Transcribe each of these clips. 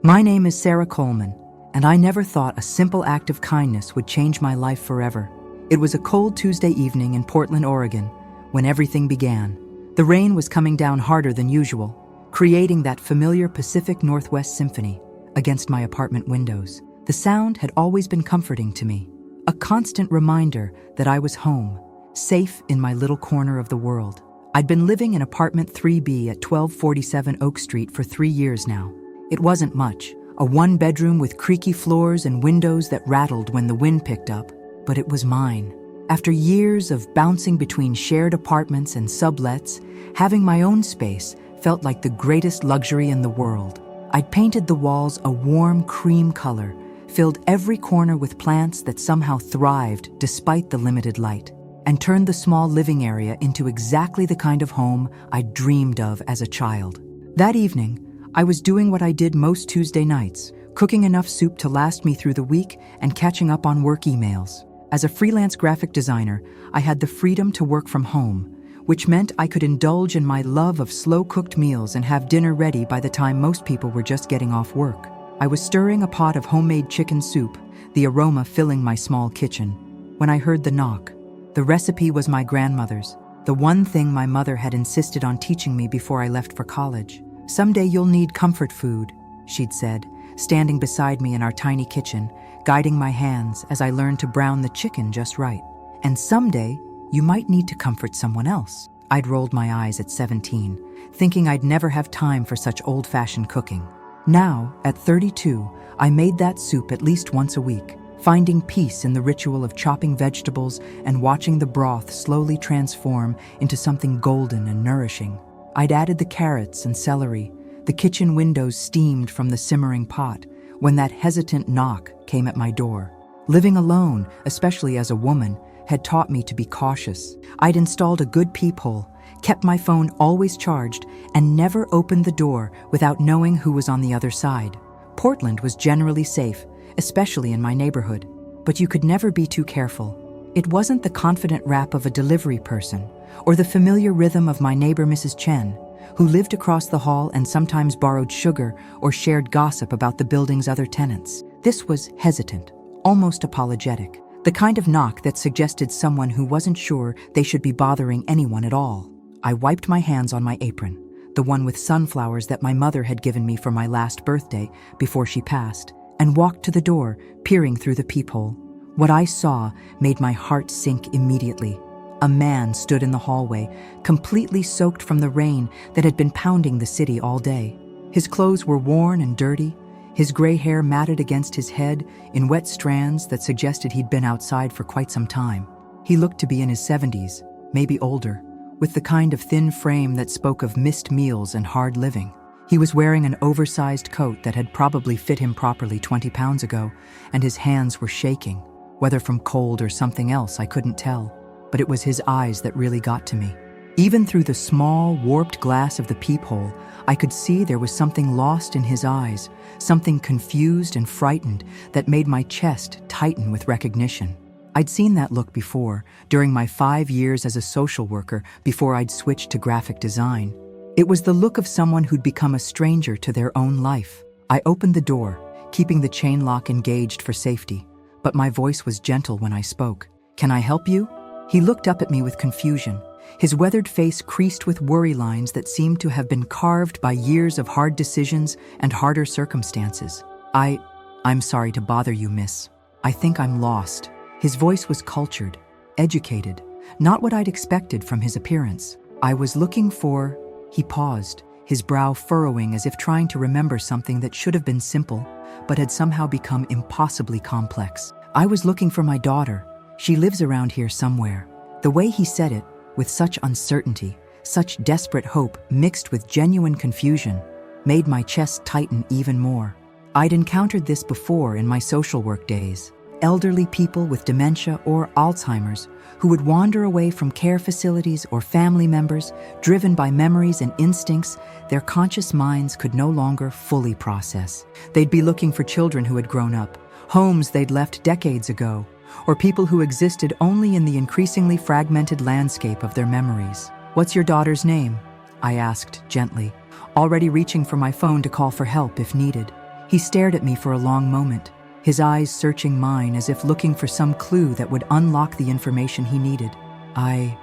My name is Sarah Coleman, and I never thought a simple act of kindness would change my life forever. It was a cold Tuesday evening in Portland, Oregon, when everything began. The rain was coming down harder than usual, creating that familiar Pacific Northwest symphony against my apartment windows. The sound had always been comforting to me, a constant reminder that I was home, safe in my little corner of the world. I'd been living in apartment 3B at 1247 Oak Street for 3 years now. It wasn't much, a one-bedroom with creaky floors and windows that rattled when the wind picked up, but it was mine. After years of bouncing between shared apartments and sublets, having my own space felt like the greatest luxury in the world. I'd painted the walls a warm cream color, filled every corner with plants that somehow thrived despite the limited light, and turned the small living area into exactly the kind of home I dreamed of as a child. That evening, I was doing what I did most Tuesday nights, cooking enough soup to last me through the week and catching up on work emails. As a freelance graphic designer, I had the freedom to work from home, which meant I could indulge in my love of slow-cooked meals and have dinner ready by the time most people were just getting off work. I was stirring a pot of homemade chicken soup, the aroma filling my small kitchen, when I heard the knock. The recipe was my grandmother's, the one thing my mother had insisted on teaching me before I left for college. "Someday you'll need comfort food," she'd said, standing beside me in our tiny kitchen, guiding my hands as I learned to brown the chicken just right. "And someday, you might need to comfort someone else." I'd rolled my eyes at 17, thinking I'd never have time for such old-fashioned cooking. Now, at 32, I made that soup at least once a week, finding peace in the ritual of chopping vegetables and watching the broth slowly transform into something golden and nourishing. I'd added the carrots and celery. The kitchen windows steamed from the simmering pot when that hesitant knock came at my door. Living alone, especially as a woman, had taught me to be cautious. I'd installed a good peephole, kept my phone always charged, and never opened the door without knowing who was on the other side. Portland was generally safe, especially in my neighborhood, but you could never be too careful. It wasn't the confident rap of a delivery person, or the familiar rhythm of my neighbor Mrs. Chen, who lived across the hall and sometimes borrowed sugar or shared gossip about the building's other tenants. This was hesitant, almost apologetic, the kind of knock that suggested someone who wasn't sure they should be bothering anyone at all. I wiped my hands on my apron, the one with sunflowers that my mother had given me for my last birthday before she passed, and walked to the door, peering through the peephole. What I saw made my heart sink immediately. A man stood in the hallway, completely soaked from the rain that had been pounding the city all day. His clothes were worn and dirty, his gray hair matted against his head in wet strands that suggested he'd been outside for quite some time. He looked to be in his 70s, maybe older, with the kind of thin frame that spoke of missed meals and hard living. He was wearing an oversized coat that had probably fit him properly 20 pounds ago, and his hands were shaking, whether from cold or something else I couldn't tell. But it was his eyes that really got to me. Even through the small, warped glass of the peephole, I could see there was something lost in his eyes, something confused and frightened that made my chest tighten with recognition. I'd seen that look before, during my 5 years as a social worker before I'd switched to graphic design. It was the look of someone who'd become a stranger to their own life. I opened the door, keeping the chain lock engaged for safety, but my voice was gentle when I spoke. "Can I help you?" He looked up at me with confusion, his weathered face creased with worry lines that seemed to have been carved by years of hard decisions and harder circumstances. I'm sorry to bother you, miss. I think I'm lost." His voice was cultured, educated, not what I'd expected from his appearance. "I was looking for..." He paused, his brow furrowing as if trying to remember something that should have been simple, but had somehow become impossibly complex. "I was looking for my daughter. She lives around here somewhere." The way he said it, with such uncertainty, such desperate hope mixed with genuine confusion, made my chest tighten even more. I'd encountered this before in my social work days. Elderly people with dementia or Alzheimer's who would wander away from care facilities or family members, driven by memories and instincts their conscious minds could no longer fully process. They'd be looking for children who had grown up, homes they'd left decades ago, or people who existed only in the increasingly fragmented landscape of their memories. "What's your daughter's name?" I asked gently, already reaching for my phone to call for help if needed. He stared at me for a long moment, his eyes searching mine as if looking for some clue that would unlock the information he needed. I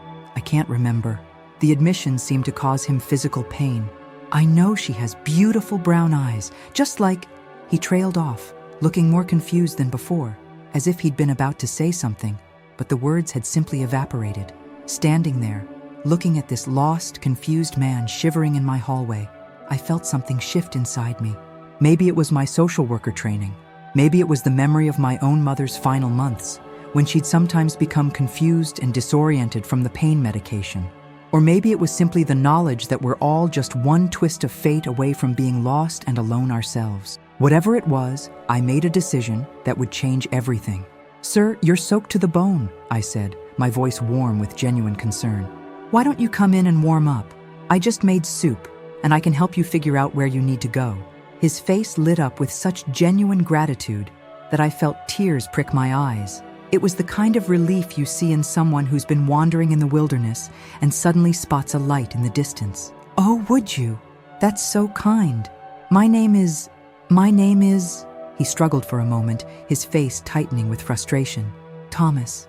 can't remember. The admission seemed to cause him physical pain. I know she has beautiful brown eyes, just like... He trailed off, looking more confused than before, as if he'd been about to say something, but the words had simply evaporated. Standing there, looking at this lost, confused man shivering in my hallway, I felt something shift inside me. Maybe it was my social worker training. Maybe it was the memory of my own mother's final months, when she'd sometimes become confused and disoriented from the pain medication. Or maybe it was simply the knowledge that we're all just one twist of fate away from being lost and alone ourselves. Whatever it was, I made a decision that would change everything. "Sir, you're soaked to the bone," I said, my voice warm with genuine concern. "Why don't you come in and warm up? I just made soup, and I can help you figure out where you need to go." His face lit up with such genuine gratitude that I felt tears prick my eyes. It was the kind of relief you see in someone who's been wandering in the wilderness and suddenly spots a light in the distance. "Oh, would you? That's so kind. My name is... He struggled for a moment, his face tightening with frustration. Thomas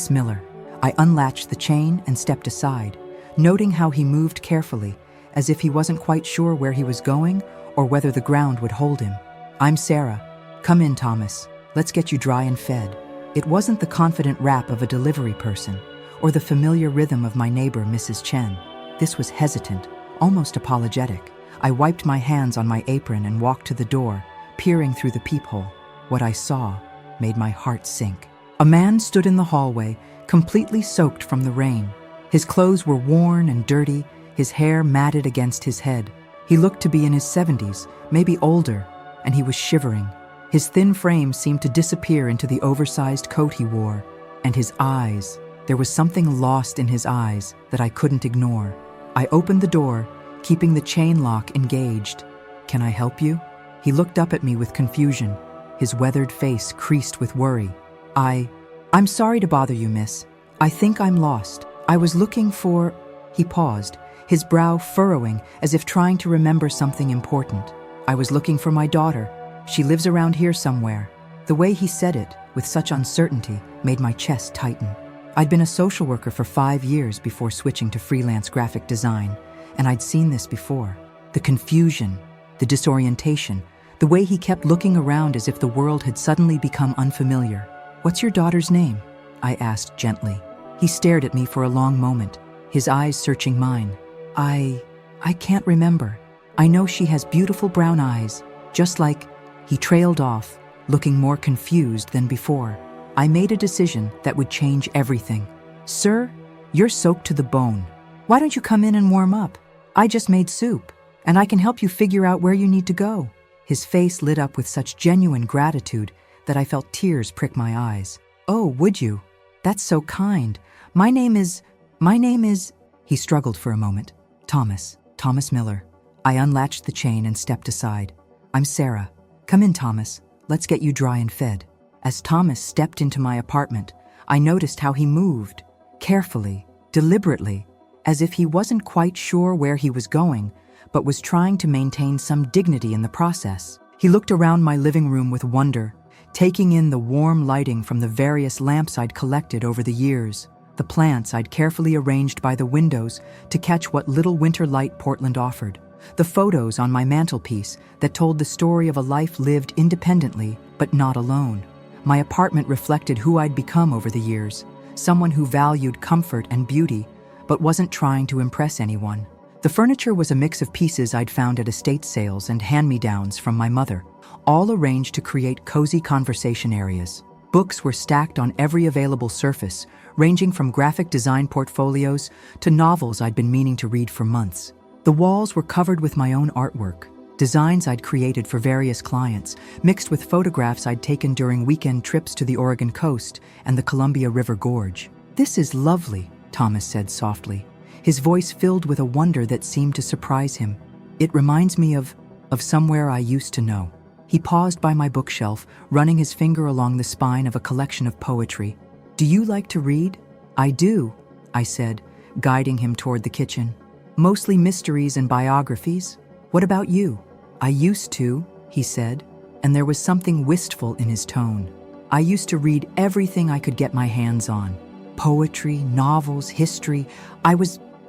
Miller." I unlatched the chain and stepped aside, noting how he moved carefully, as if he wasn't quite sure where he was going or whether the ground would hold him. "I'm Sarah. Come in, Thomas. Let's get you dry and fed." It wasn't the confident rap of a delivery person or the familiar rhythm of my neighbor, Mrs. Chen. This was hesitant, almost apologetic. I wiped my hands on my apron and walked to the door, peering through the peephole. What I saw made my heart sink. A man stood in the hallway, completely soaked from the rain. His clothes were worn and dirty, his hair matted against his head. He looked to be in his 70s, maybe older, and he was shivering. His thin frame seemed to disappear into the oversized coat he wore, and his eyes, there was something lost in his eyes that I couldn't ignore. I opened the door, keeping the chain lock engaged. "Can I help you?" He looked up at me with confusion, his weathered face creased with worry. I'm sorry to bother you, miss. I think I'm lost. I was looking for..." He paused, his brow furrowing as if trying to remember something important. "I was looking for my daughter. She lives around here somewhere." The way he said it, with such uncertainty, made my chest tighten. I'd been a social worker for 5 years before switching to freelance graphic design, and I'd seen this before. The confusion, the disorientation, the way he kept looking around as if the world had suddenly become unfamiliar. "What's your daughter's name?" I asked gently. He stared at me for a long moment, his eyes searching mine. I can't remember. I know she has beautiful brown eyes, just like..." He trailed off, looking more confused than before. I made a decision that would change everything. "Sir, you're soaked to the bone. Why don't you come in and warm up? I just made soup, and I can help you figure out where you need to go." His face lit up with such genuine gratitude that I felt tears prick my eyes. "Oh, would you? That's so kind. My name is... He struggled for a moment. Thomas Miller." I unlatched the chain and stepped aside. "I'm Sarah. Come in, Thomas. Let's get you dry and fed." As Thomas stepped into my apartment, I noticed how he moved, carefully, deliberately, as if he wasn't quite sure where he was going, but was trying to maintain some dignity in the process. He looked around my living room with wonder, taking in the warm lighting from the various lamps I'd collected over the years, the plants I'd carefully arranged by the windows to catch what little winter light Portland offered, the photos on my mantelpiece that told the story of a life lived independently but not alone. My apartment reflected who I'd become over the years, someone who valued comfort and beauty, but wasn't trying to impress anyone. The furniture was a mix of pieces I'd found at estate sales and hand-me-downs from my mother, all arranged to create cozy conversation areas. Books were stacked on every available surface, ranging from graphic design portfolios to novels I'd been meaning to read for months. The walls were covered with my own artwork, designs I'd created for various clients, mixed with photographs I'd taken during weekend trips to the Oregon coast and the Columbia River Gorge. "This is lovely," Thomas said softly, his voice filled with a wonder that seemed to surprise him. "It reminds me of somewhere I used to know." He paused by my bookshelf, running his finger along the spine of a collection of poetry. "Do you like to read?" "I do," I said, guiding him toward the kitchen. "Mostly mysteries and biographies. What about you?" "I used to," he said, and there was something wistful in his tone. I used to read everything I could get my hands on. Poetry, novels, history.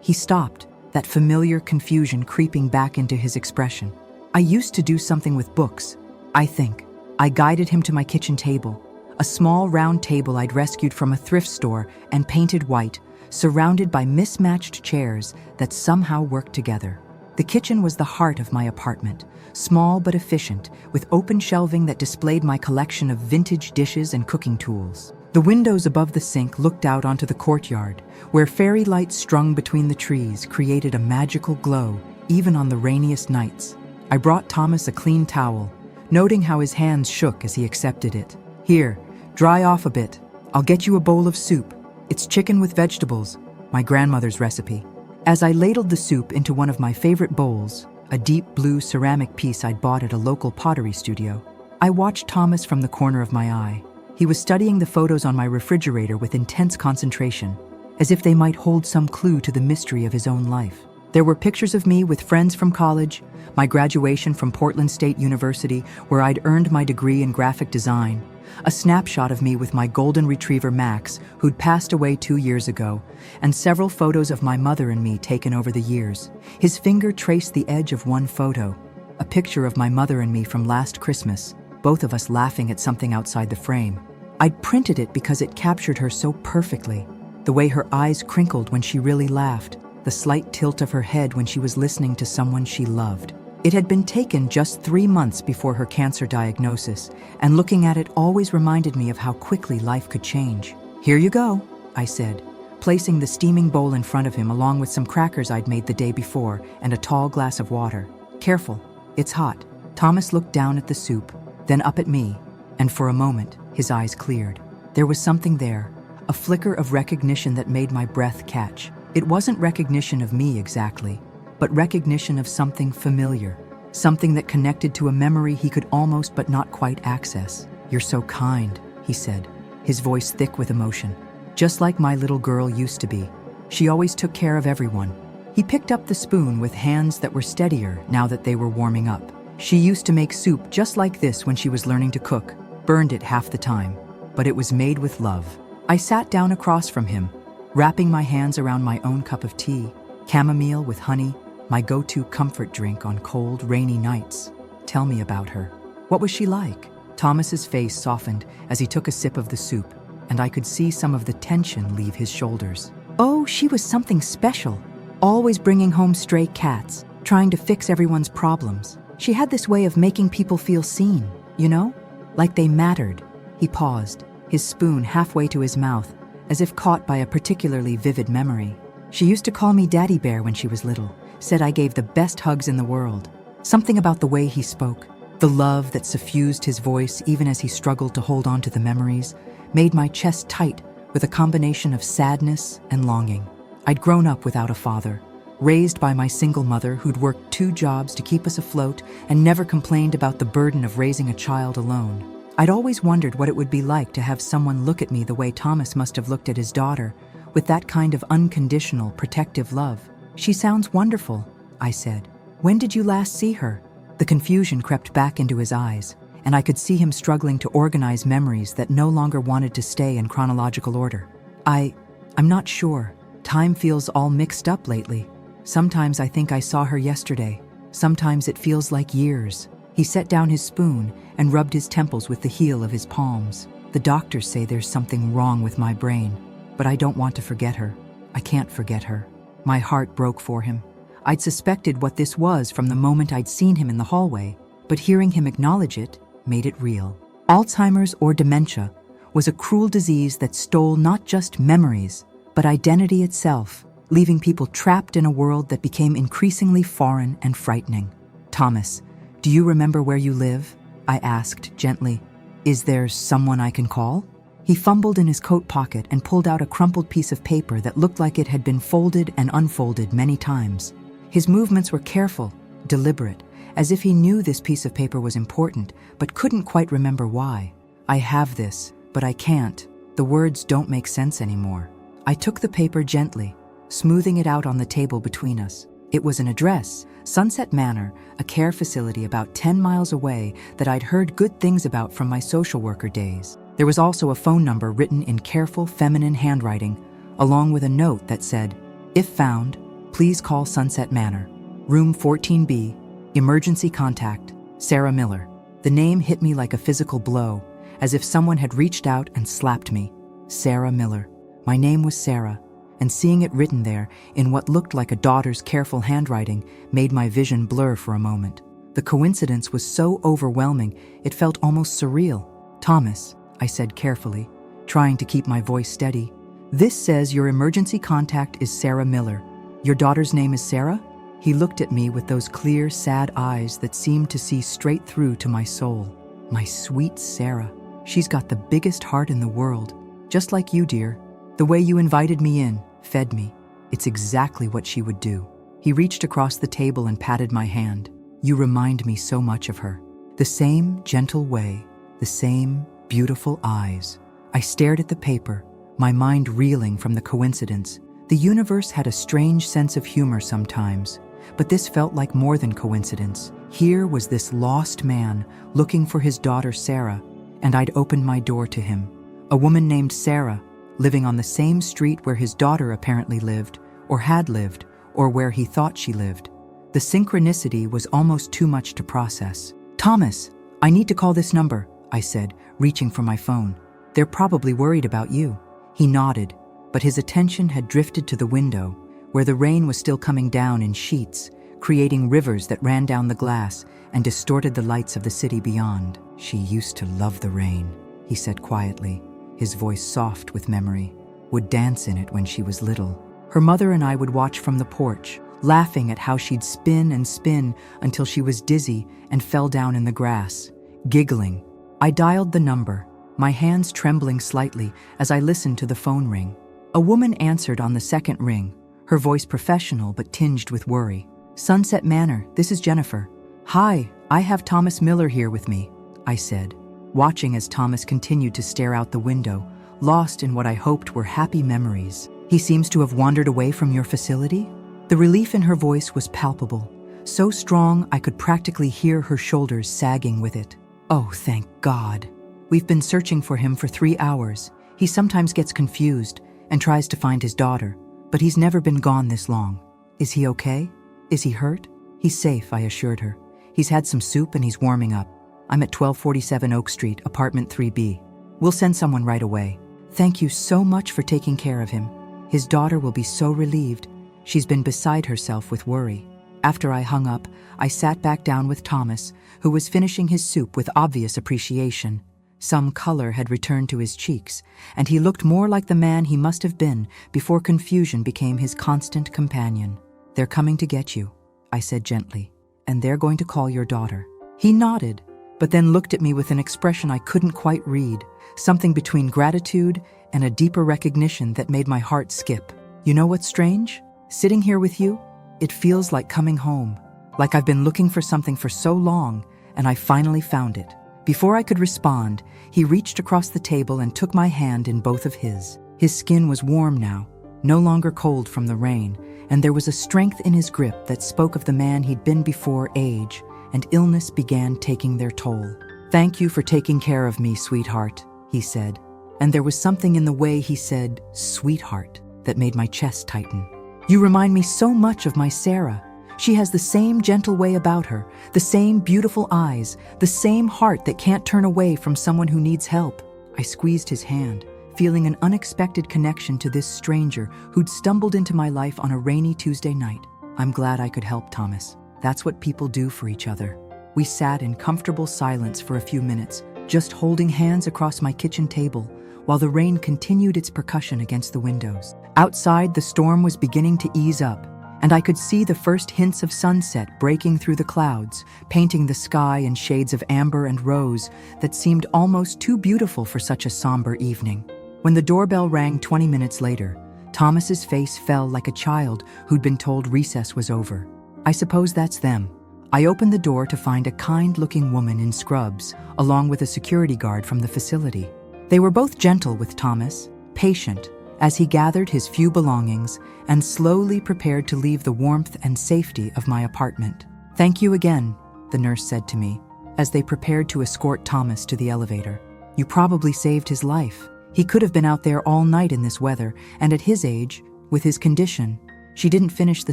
He stopped, that familiar confusion creeping back into his expression. I used to do something with books, I think. I guided him to my kitchen table, a small round table I'd rescued from a thrift store and painted white, surrounded by mismatched chairs that somehow worked together. The kitchen was the heart of my apartment, small but efficient, with open shelving that displayed my collection of vintage dishes and cooking tools. The windows above the sink looked out onto the courtyard, where fairy lights strung between the trees created a magical glow, even on the rainiest nights. I brought Thomas a clean towel, noting how his hands shook as he accepted it. Here, dry off a bit. I'll get you a bowl of soup. It's chicken with vegetables, my grandmother's recipe. As I ladled the soup into one of my favorite bowls, a deep blue ceramic piece I'd bought at a local pottery studio, I watched Thomas from the corner of my eye. He was studying the photos on my refrigerator with intense concentration, as if they might hold some clue to the mystery of his own life. There were pictures of me with friends from college, my graduation from Portland State University, where I'd earned my degree in graphic design, a snapshot of me with my golden retriever Max, who'd passed away 2 years ago, and several photos of my mother and me taken over the years. His finger traced the edge of one photo, a picture of my mother and me from last Christmas, both of us laughing at something outside the frame. I'd printed it because it captured her so perfectly, the way her eyes crinkled when she really laughed, the slight tilt of her head when she was listening to someone she loved. It had been taken just 3 months before her cancer diagnosis, and looking at it always reminded me of how quickly life could change. "Here you go," I said, placing the steaming bowl in front of him along with some crackers I'd made the day before and a tall glass of water. "Careful, it's hot." Thomas looked down at the soup, then up at me, and for a moment, his eyes cleared. There was something there, a flicker of recognition that made my breath catch. It wasn't recognition of me exactly, but recognition of something familiar, something that connected to a memory he could almost but not quite access. "You're so kind," he said, his voice thick with emotion. "Just like my little girl used to be. She always took care of everyone." He picked up the spoon with hands that were steadier now that they were warming up. "She used to make soup just like this when she was learning to cook, burned it half the time, but it was made with love." I sat down across from him, wrapping my hands around my own cup of tea, chamomile with honey, my go-to comfort drink on cold, rainy nights. "Tell me about her. What was she like?" Thomas's face softened as he took a sip of the soup, and I could see some of the tension leave his shoulders. "Oh, she was something special, always bringing home stray cats, trying to fix everyone's problems. She had this way of making people feel seen, you know? Like they mattered." He paused, his spoon halfway to his mouth, as if caught by a particularly vivid memory. "She used to call me Daddy Bear when she was little, said I gave the best hugs in the world." Something about the way he spoke, the love that suffused his voice even as he struggled to hold on to the memories, made my chest tight with a combination of sadness and longing. I'd grown up without a father, raised by my single mother who'd worked 2 jobs to keep us afloat and never complained about the burden of raising a child alone. I'd always wondered what it would be like to have someone look at me the way Thomas must have looked at his daughter, with that kind of unconditional, protective love. "She sounds wonderful," I said. "When did you last see her?" The confusion crept back into his eyes, and I could see him struggling to organize memories that no longer wanted to stay in chronological order. I'm not sure. Time feels all mixed up lately. Sometimes I think I saw her yesterday. Sometimes it feels like years." He set down his spoon and rubbed his temples with the heel of his palms. "The doctors say there's something wrong with my brain, but I don't want to forget her. I can't forget her." My heart broke for him. I'd suspected what this was from the moment I'd seen him in the hallway, but hearing him acknowledge it made it real. Alzheimer's or dementia was a cruel disease that stole not just memories, but identity itself, leaving people trapped in a world that became increasingly foreign and frightening. "Thomas, do you remember where you live?" I asked gently. "Is there someone I can call?" He fumbled in his coat pocket and pulled out a crumpled piece of paper that looked like it had been folded and unfolded many times. His movements were careful, deliberate, as if he knew this piece of paper was important, but couldn't quite remember why. "I have this, but I can't. The words don't make sense anymore." I took the paper gently, smoothing it out on the table between us. It was an address, Sunset Manor, a care facility about 10 miles away that I'd heard good things about from my social worker days. There was also a phone number written in careful feminine handwriting, along with a note that said, "If found, please call Sunset Manor, room 14B, emergency contact, Sarah Miller." The name hit me like a physical blow, as if someone had reached out and slapped me. Sarah Miller. My name was Sarah, and seeing it written there in what looked like a daughter's careful handwriting made my vision blur for a moment. The coincidence was so overwhelming, it felt almost surreal. "Thomas," I said carefully, trying to keep my voice steady. "This says your emergency contact is Sarah Miller. Your daughter's name is Sarah?" He looked at me with those clear, sad eyes that seemed to see straight through to my soul. My sweet Sarah. She's got the biggest heart in the world. Just like you, dear. The way you invited me in, fed me. It's exactly what she would do. He reached across the table and patted my hand. "You remind me so much of her. The same gentle way, the same beautiful eyes." I stared at the paper, my mind reeling from the coincidence. The universe had a strange sense of humor sometimes, but this felt like more than coincidence. Here was this lost man looking for his daughter Sarah, and I'd opened my door to him. A woman named Sarah, living on the same street where his daughter apparently lived, or had lived, or where he thought she lived. The synchronicity was almost too much to process. "Thomas, I need to call this number," I said, reaching for my phone. "They're probably worried about you." He nodded, but his attention had drifted to the window, where the rain was still coming down in sheets, creating rivers that ran down the glass and distorted the lights of the city beyond. "She used to love the rain," he said quietly, his voice soft with memory. "Would dance in it when she was little. Her mother and I would watch from the porch, laughing at how she'd spin and spin until she was dizzy and fell down in the grass, giggling." I dialed the number, my hands trembling slightly as I listened to the phone ring. A woman answered on the second ring, her voice professional but tinged with worry. "Sunset Manor, this is Jennifer." "Hi, I have Thomas Miller here with me," I said, watching as Thomas continued to stare out the window, lost in what I hoped were happy memories. "He seems to have wandered away from your facility?" The relief in her voice was palpable, so strong I could practically hear her shoulders sagging with it. "Oh, thank God. We've been searching for him for 3 hours. He sometimes gets confused and tries to find his daughter, but he's never been gone this long. Is he okay? Is he hurt?" "He's safe," I assured her. "He's had some soup and he's warming up. I'm at 1247 Oak Street, apartment 3B. We'll send someone right away." "Thank you so much for taking care of him. His daughter will be so relieved. She's been beside herself with worry." After I hung up, I sat back down with Thomas, who was finishing his soup with obvious appreciation. Some color had returned to his cheeks, and he looked more like the man he must have been before confusion became his constant companion. "They're coming to get you," I said gently, "and they're going to call your daughter." He nodded, but then looked at me with an expression I couldn't quite read, something between gratitude and a deeper recognition that made my heart skip. "You know what's strange? Sitting here with you, it feels like coming home, like I've been looking for something for so long, and I finally found it." Before I could respond, he reached across the table and took my hand in both of his. His skin was warm now, no longer cold from the rain, and there was a strength in his grip that spoke of the man he'd been before age and illness began taking their toll. "Thank you for taking care of me, sweetheart," he said, and there was something in the way he said "sweetheart" that made my chest tighten. "You remind me so much of my Sarah. She has the same gentle way about her, the same beautiful eyes, the same heart that can't turn away from someone who needs help." I squeezed his hand, feeling an unexpected connection to this stranger who'd stumbled into my life on a rainy Tuesday night. "I'm glad I could help, Thomas. That's what people do for each other." We sat in comfortable silence for a few minutes, just holding hands across my kitchen table, while the rain continued its percussion against the windows. Outside, the storm was beginning to ease up, and I could see the first hints of sunset breaking through the clouds, painting the sky in shades of amber and rose that seemed almost too beautiful for such a somber evening. When the doorbell rang 20 minutes later, Thomas's face fell like a child who'd been told recess was over. "I suppose that's them." I opened the door to find a kind-looking woman in scrubs, along with a security guard from the facility. They were both gentle with Thomas, patient, as he gathered his few belongings and slowly prepared to leave the warmth and safety of my apartment. "Thank you again," the nurse said to me, as they prepared to escort Thomas to the elevator. "You probably saved his life. He could have been out there all night in this weather, and at his age, with his condition." She didn't finish the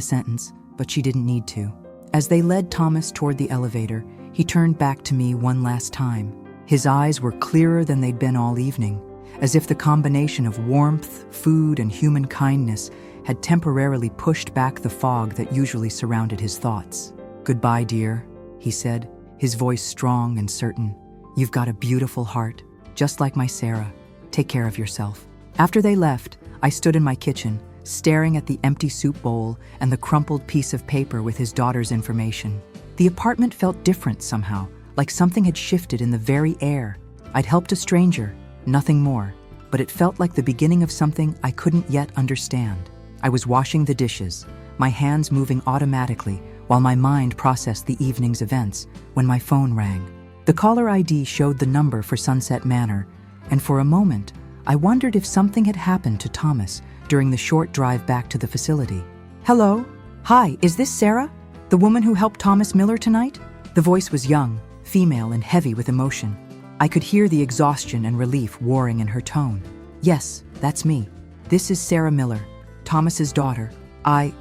sentence, but she didn't need to. As they led Thomas toward the elevator, he turned back to me one last time. His eyes were clearer than they'd been all evening, as if the combination of warmth, food, and human kindness had temporarily pushed back the fog that usually surrounded his thoughts. "Goodbye, dear," he said, his voice strong and certain. "You've got a beautiful heart, just like my Sarah. Take care of yourself." After they left, I stood in my kitchen, staring at the empty soup bowl and the crumpled piece of paper with his daughter's information. The apartment felt different somehow, like something had shifted in the very air. I'd helped a stranger, nothing more, but it felt like the beginning of something I couldn't yet understand. I was washing the dishes, my hands moving automatically while my mind processed the evening's events, when my phone rang. The caller ID showed the number for Sunset Manor, and for a moment, I wondered if something had happened to Thomas during the short drive back to the facility. "Hello? Hi, is this Sarah? The woman who helped Thomas Miller tonight?" The voice was young, female, and heavy with emotion. I could hear the exhaustion and relief warring in her tone. "Yes, that's me. This is Sarah Miller, Thomas's daughter. I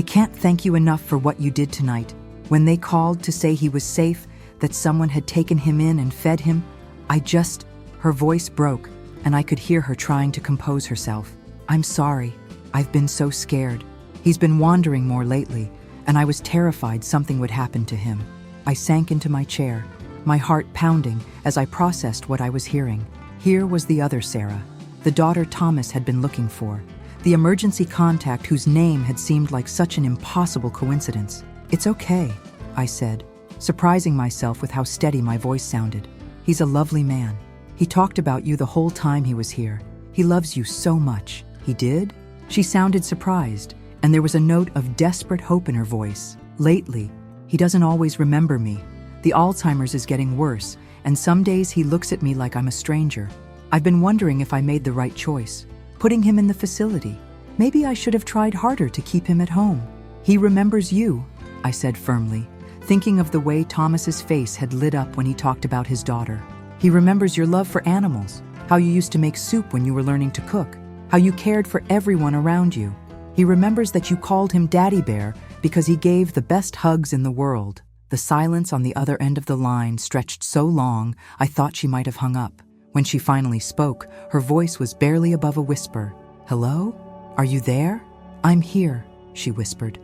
can't thank you enough for what you did tonight. When they called to say he was safe, that someone had taken him in and fed him, Her voice broke, and I could hear her trying to compose herself. "I'm sorry. I've been so scared. He's been wandering more lately, and I was terrified something would happen to him." I sank into my chair, my heart pounding as I processed what I was hearing. Here was the other Sarah, the daughter Thomas had been looking for, the emergency contact whose name had seemed like such an impossible coincidence. "It's okay," I said, surprising myself with how steady my voice sounded. "He's a lovely man. He talked about you the whole time he was here. He loves you so much." "He did?" She sounded surprised, and there was a note of desperate hope in her voice. "Lately, he doesn't always remember me. The Alzheimer's is getting worse, and some days he looks at me like I'm a stranger. I've been wondering if I made the right choice, putting him in the facility. Maybe I should have tried harder to keep him at home." "He remembers you," I said firmly, thinking of the way Thomas's face had lit up when he talked about his daughter. "He remembers your love for animals, how you used to make soup when you were learning to cook, how you cared for everyone around you. He remembers that you called him Daddy Bear because he gave the best hugs in the world." The silence on the other end of the line stretched so long I thought she might have hung up. When she finally spoke, her voice was barely above a whisper. "Hello? Are you there?" "I'm here," she whispered.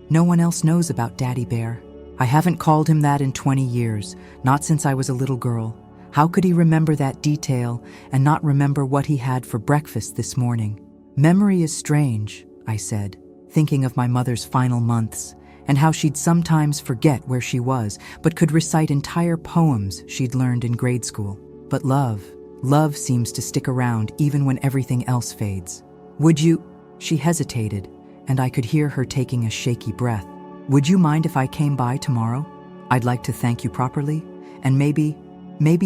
No one else knows about Daddy Bear. I haven't called him that in 20 years, not since I was a little girl. How could he remember that detail and not remember what he had for breakfast this morning?" "Memory is strange," I said, thinking of my mother's final months and how she'd sometimes forget where she was, but could recite entire poems she'd learned in grade school. "But love seems to stick around even when everything else fades. Would you?" She hesitated, and I could hear her taking a shaky breath. "Would you mind if I came by tomorrow? I'd like to thank you properly, and maybe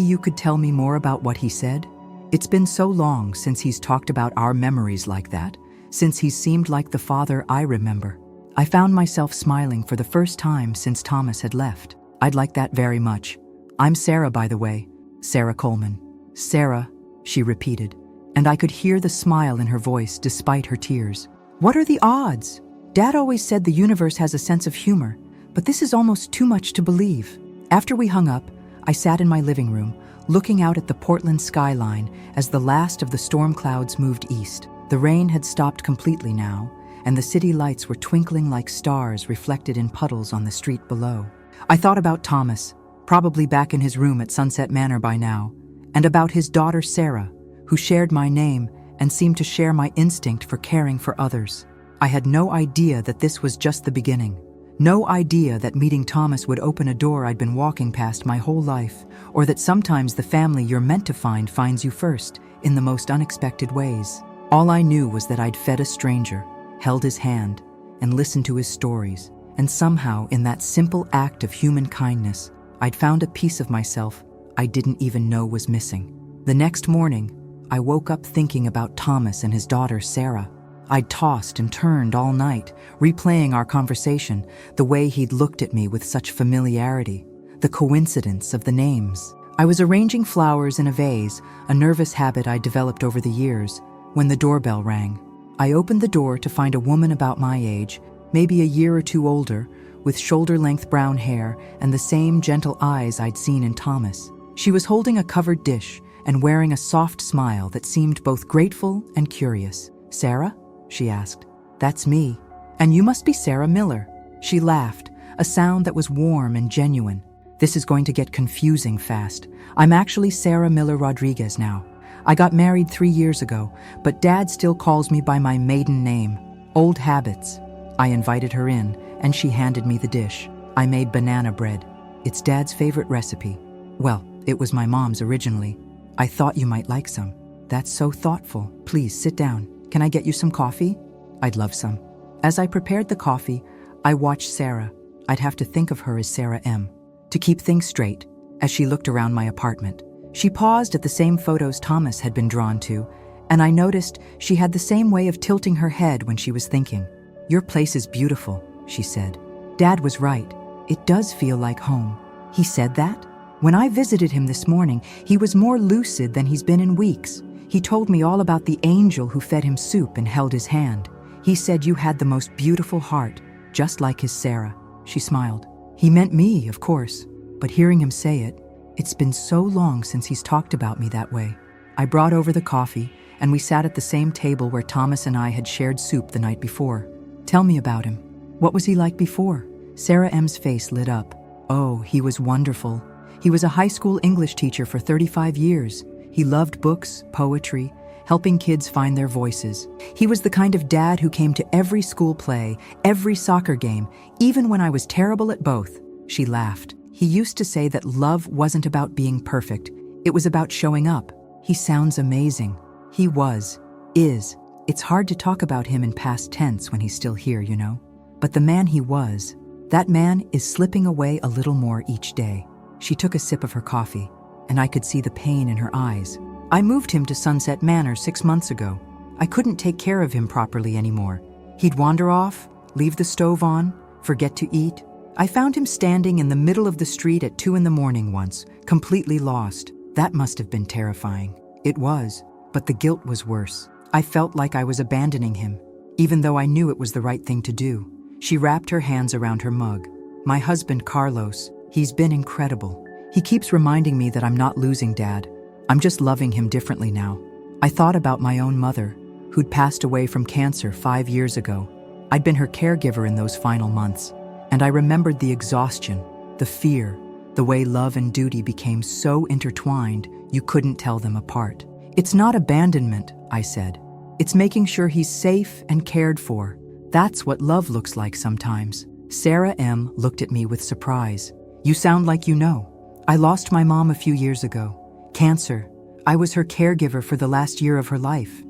you could tell me more about what he said. It's been so long since he's talked about our memories like that, since he seemed like the father I remember." I found myself smiling for the first time since Thomas had left. "I'd like that very much. I'm Sarah, by the way. Sarah Coleman." "Sarah," she repeated, and I could hear the smile in her voice despite her tears. "What are the odds? Dad always said the universe has a sense of humor, but this is almost too much to believe." After we hung up, I sat in my living room, looking out at the Portland skyline as the last of the storm clouds moved east. The rain had stopped completely now, and the city lights were twinkling like stars reflected in puddles on the street below. I thought about Thomas, probably back in his room at Sunset Manor by now, and about his daughter Sarah, who shared my name and seemed to share my instinct for caring for others. I had no idea that this was just the beginning. No idea that meeting Thomas would open a door I'd been walking past my whole life, or that sometimes the family you're meant to find finds you first, in the most unexpected ways. All I knew was that I'd fed a stranger, held his hand, and listened to his stories, and somehow in that simple act of human kindness, I'd found a piece of myself I didn't even know was missing. The next morning, I woke up thinking about Thomas and his daughter, Sarah. I'd tossed and turned all night, replaying our conversation, the way he'd looked at me with such familiarity, the coincidence of the names. I was arranging flowers in a vase, a nervous habit I'd developed over the years, when the doorbell rang. I opened the door to find a woman about my age, maybe a year or two older, with shoulder-length brown hair and the same gentle eyes I'd seen in Thomas. She was holding a covered dish and wearing a soft smile that seemed both grateful and curious. "Sarah?" she asked. "That's me. And you must be Sarah Miller." She laughed, a sound that was warm and genuine. "This is going to get confusing fast. I'm actually Sarah Miller Rodriguez now. I got married 3 years ago, but Dad still calls me by my maiden name. Old habits." I invited her in, and she handed me the dish. I made banana bread. It's Dad's favorite recipe. Well, it was my mom's originally. "I thought you might like some." "That's so thoughtful. Please sit down. Can I get you some coffee?" "I'd love some." As I prepared the coffee, I watched Sarah. I'd have to think of her as Sarah M. To keep things straight, as she looked around my apartment. She paused at the same photos Thomas had been drawn to, and I noticed she had the same way of tilting her head when she was thinking. "Your place is beautiful," she said. "Dad was right. It does feel like home." "He said that?" "When I visited him this morning, he was more lucid than he's been in weeks. He told me all about the angel who fed him soup and held his hand. He said you had the most beautiful heart, just like his Sarah." She smiled. "He meant me, of course, but hearing him say it, it's been so long since he's talked about me that way." I brought over the coffee, and we sat at the same table where Thomas and I had shared soup the night before. "Tell me about him. What was he like before?" Sarah M's face lit up. "Oh, he was wonderful. He was a high school English teacher for 35 years. He loved books, poetry, helping kids find their voices. He was the kind of dad who came to every school play, every soccer game, even when I was terrible at both." She laughed. "He used to say that love wasn't about being perfect. It was about showing up." "He sounds amazing." "He was, is. It's hard to talk about him in past tense when he's still here, you know. But the man he was, that man is slipping away a little more each day." She took a sip of her coffee, and I could see the pain in her eyes. "I moved him to Sunset Manor 6 months ago. I couldn't take care of him properly anymore. He'd wander off, leave the stove on, forget to eat. I found him standing in the middle of the street at 2 in the morning once, completely lost. That must have been terrifying." "It was, but the guilt was worse. I felt like I was abandoning him, even though I knew it was the right thing to do." She wrapped her hands around her mug. "My husband, Carlos, he's been incredible. He keeps reminding me that I'm not losing Dad. I'm just loving him differently now." I thought about my own mother, who'd passed away from cancer 5 years ago. I'd been her caregiver in those final months, and I remembered the exhaustion, the fear, the way love and duty became so intertwined you couldn't tell them apart. "It's not abandonment," I said. "It's making sure he's safe and cared for. That's what love looks like sometimes." Sarah M. looked at me with surprise. "You sound like you know. I lost my mom a few years ago. Cancer. I was her caregiver for the last year of her life.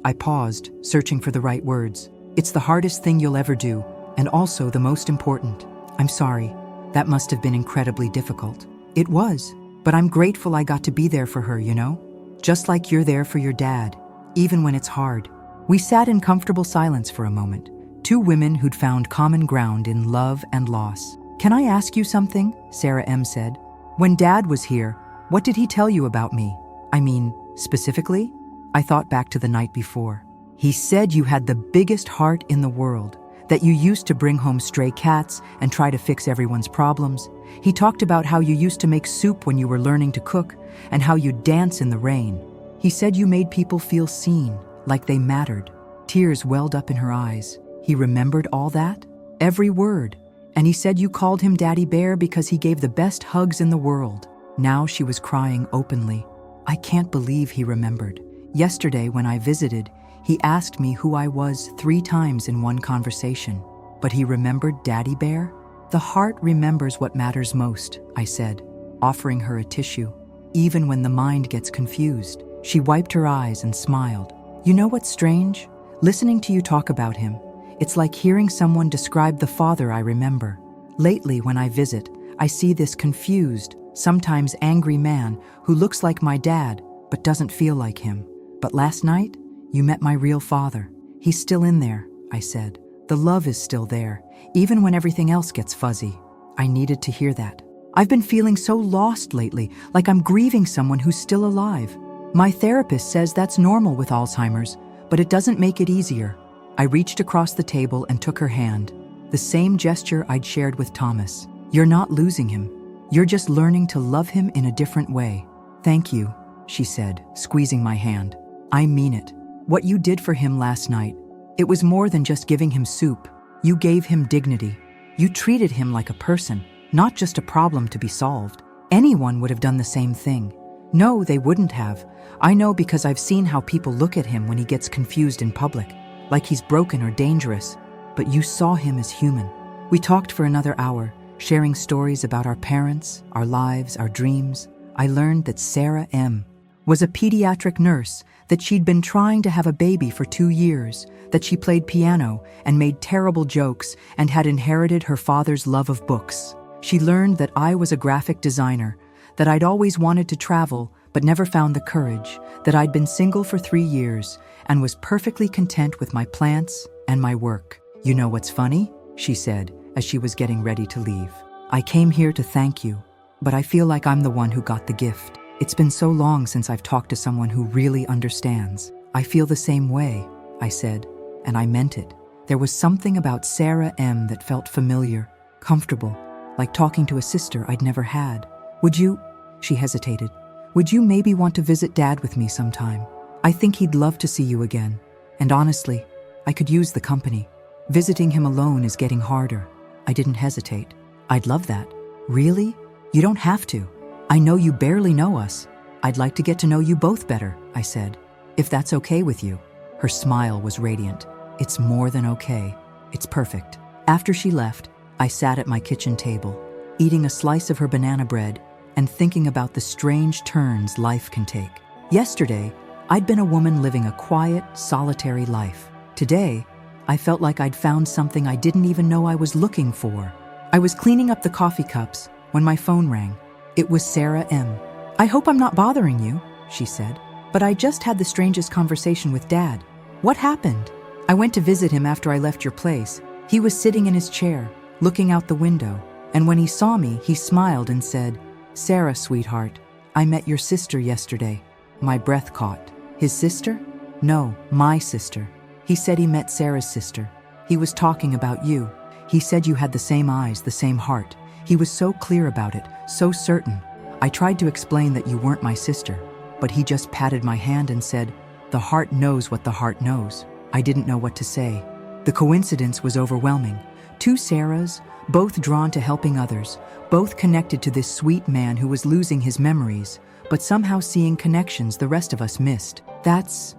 I paused, searching for the right words. "It's the hardest thing you'll ever do, and also the most important." "I'm sorry. That must have been incredibly difficult." "It was, but I'm grateful I got to be there for her, you know? Just like you're there for your dad, even when it's hard." We sat in comfortable silence for a moment, two women who'd found common ground in love and loss. "Can I ask you something?" Sarah M. said. "When Dad was here, what did he tell you about me? I mean, specifically?" I thought back to the night before. "He said you had the biggest heart in the world, that you used to bring home stray cats and try to fix everyone's problems. He talked about how you used to make soup when you were learning to cook, and how you'd dance in the rain. He said you made people feel seen, like they mattered." Tears welled up in her eyes. He remembered all that? Every word. "And he said you called him Daddy Bear because he gave the best hugs in the world." Now she was crying openly. I can't believe he remembered. Yesterday, when I visited, he asked me who I was 3 times in one conversation. But he remembered Daddy Bear? "The heart remembers what matters most," I said, offering her a tissue. "Even when the mind gets confused." She wiped her eyes and smiled. "You know what's strange? Listening to you talk about him, it's like hearing someone describe the father I remember. Lately, when I visit, I see this confused, sometimes angry man who looks like my dad, but doesn't feel like him. But last night, you met my real father. He's still in there, I said. The love is still there, even when everything else gets fuzzy. I needed to hear that. I've been feeling so lost lately, like I'm grieving someone who's still alive. My therapist says that's normal with Alzheimer's, but it doesn't make it easier. I reached across the table and took her hand, the same gesture I'd shared with Thomas. You're not losing him. You're just learning to love him in a different way. Thank you, she said, squeezing my hand. I mean it. What you did for him last night, it was more than just giving him soup. You gave him dignity. You treated him like a person, not just a problem to be solved. Anyone would have done the same thing. No, they wouldn't have. I know because I've seen how people look at him when he gets confused in public, like he's broken or dangerous. But you saw him as human. We talked for another hour, sharing stories about our parents, our lives, our dreams. I learned that Sarah M. was a pediatric nurse, that she'd been trying to have a baby for 2 years, that she played piano and made terrible jokes and had inherited her father's love of books. She learned that I was a graphic designer, that I'd always wanted to travel but never found the courage, that I'd been single for 3 years and was perfectly content with my plants and my work. You know what's funny? She said as she was getting ready to leave. I came here to thank you, but I feel like I'm the one who got the gift. It's been so long since I've talked to someone who really understands. I feel the same way, I said, and I meant it. There was something about Sarah M. that felt familiar, comfortable, like talking to a sister I'd never had. Would you, she hesitated, would you maybe want to visit Dad with me sometime? I think he'd love to see you again. And honestly, I could use the company. Visiting him alone is getting harder. I didn't hesitate. I'd love that. Really? You don't have to. I know you barely know us. I'd like to get to know you both better, I said. If that's okay with you. Her smile was radiant. It's more than okay. It's perfect. After she left, I sat at my kitchen table, eating a slice of her banana bread and thinking about the strange turns life can take. Yesterday, I'd been a woman living a quiet, solitary life. Today, I felt like I'd found something I didn't even know I was looking for. I was cleaning up the coffee cups when my phone rang. It was Sarah M. I hope I'm not bothering you, she said, but I just had the strangest conversation with Dad. What happened? I went to visit him after I left your place. He was sitting in his chair, looking out the window, and when he saw me, he smiled and said, Sarah, sweetheart, I met your sister yesterday. My breath caught. His sister? No, my sister. He said he met Sarah's sister. He was talking about you. He said you had the same eyes, the same heart. He was so clear about it, so certain. I tried to explain that you weren't my sister, but he just patted my hand and said, the heart knows what the heart knows. I didn't know what to say. The coincidence was overwhelming. 2 Sarahs, both drawn to helping others, both connected to this sweet man who was losing his memories, but somehow seeing connections the rest of us missed. That's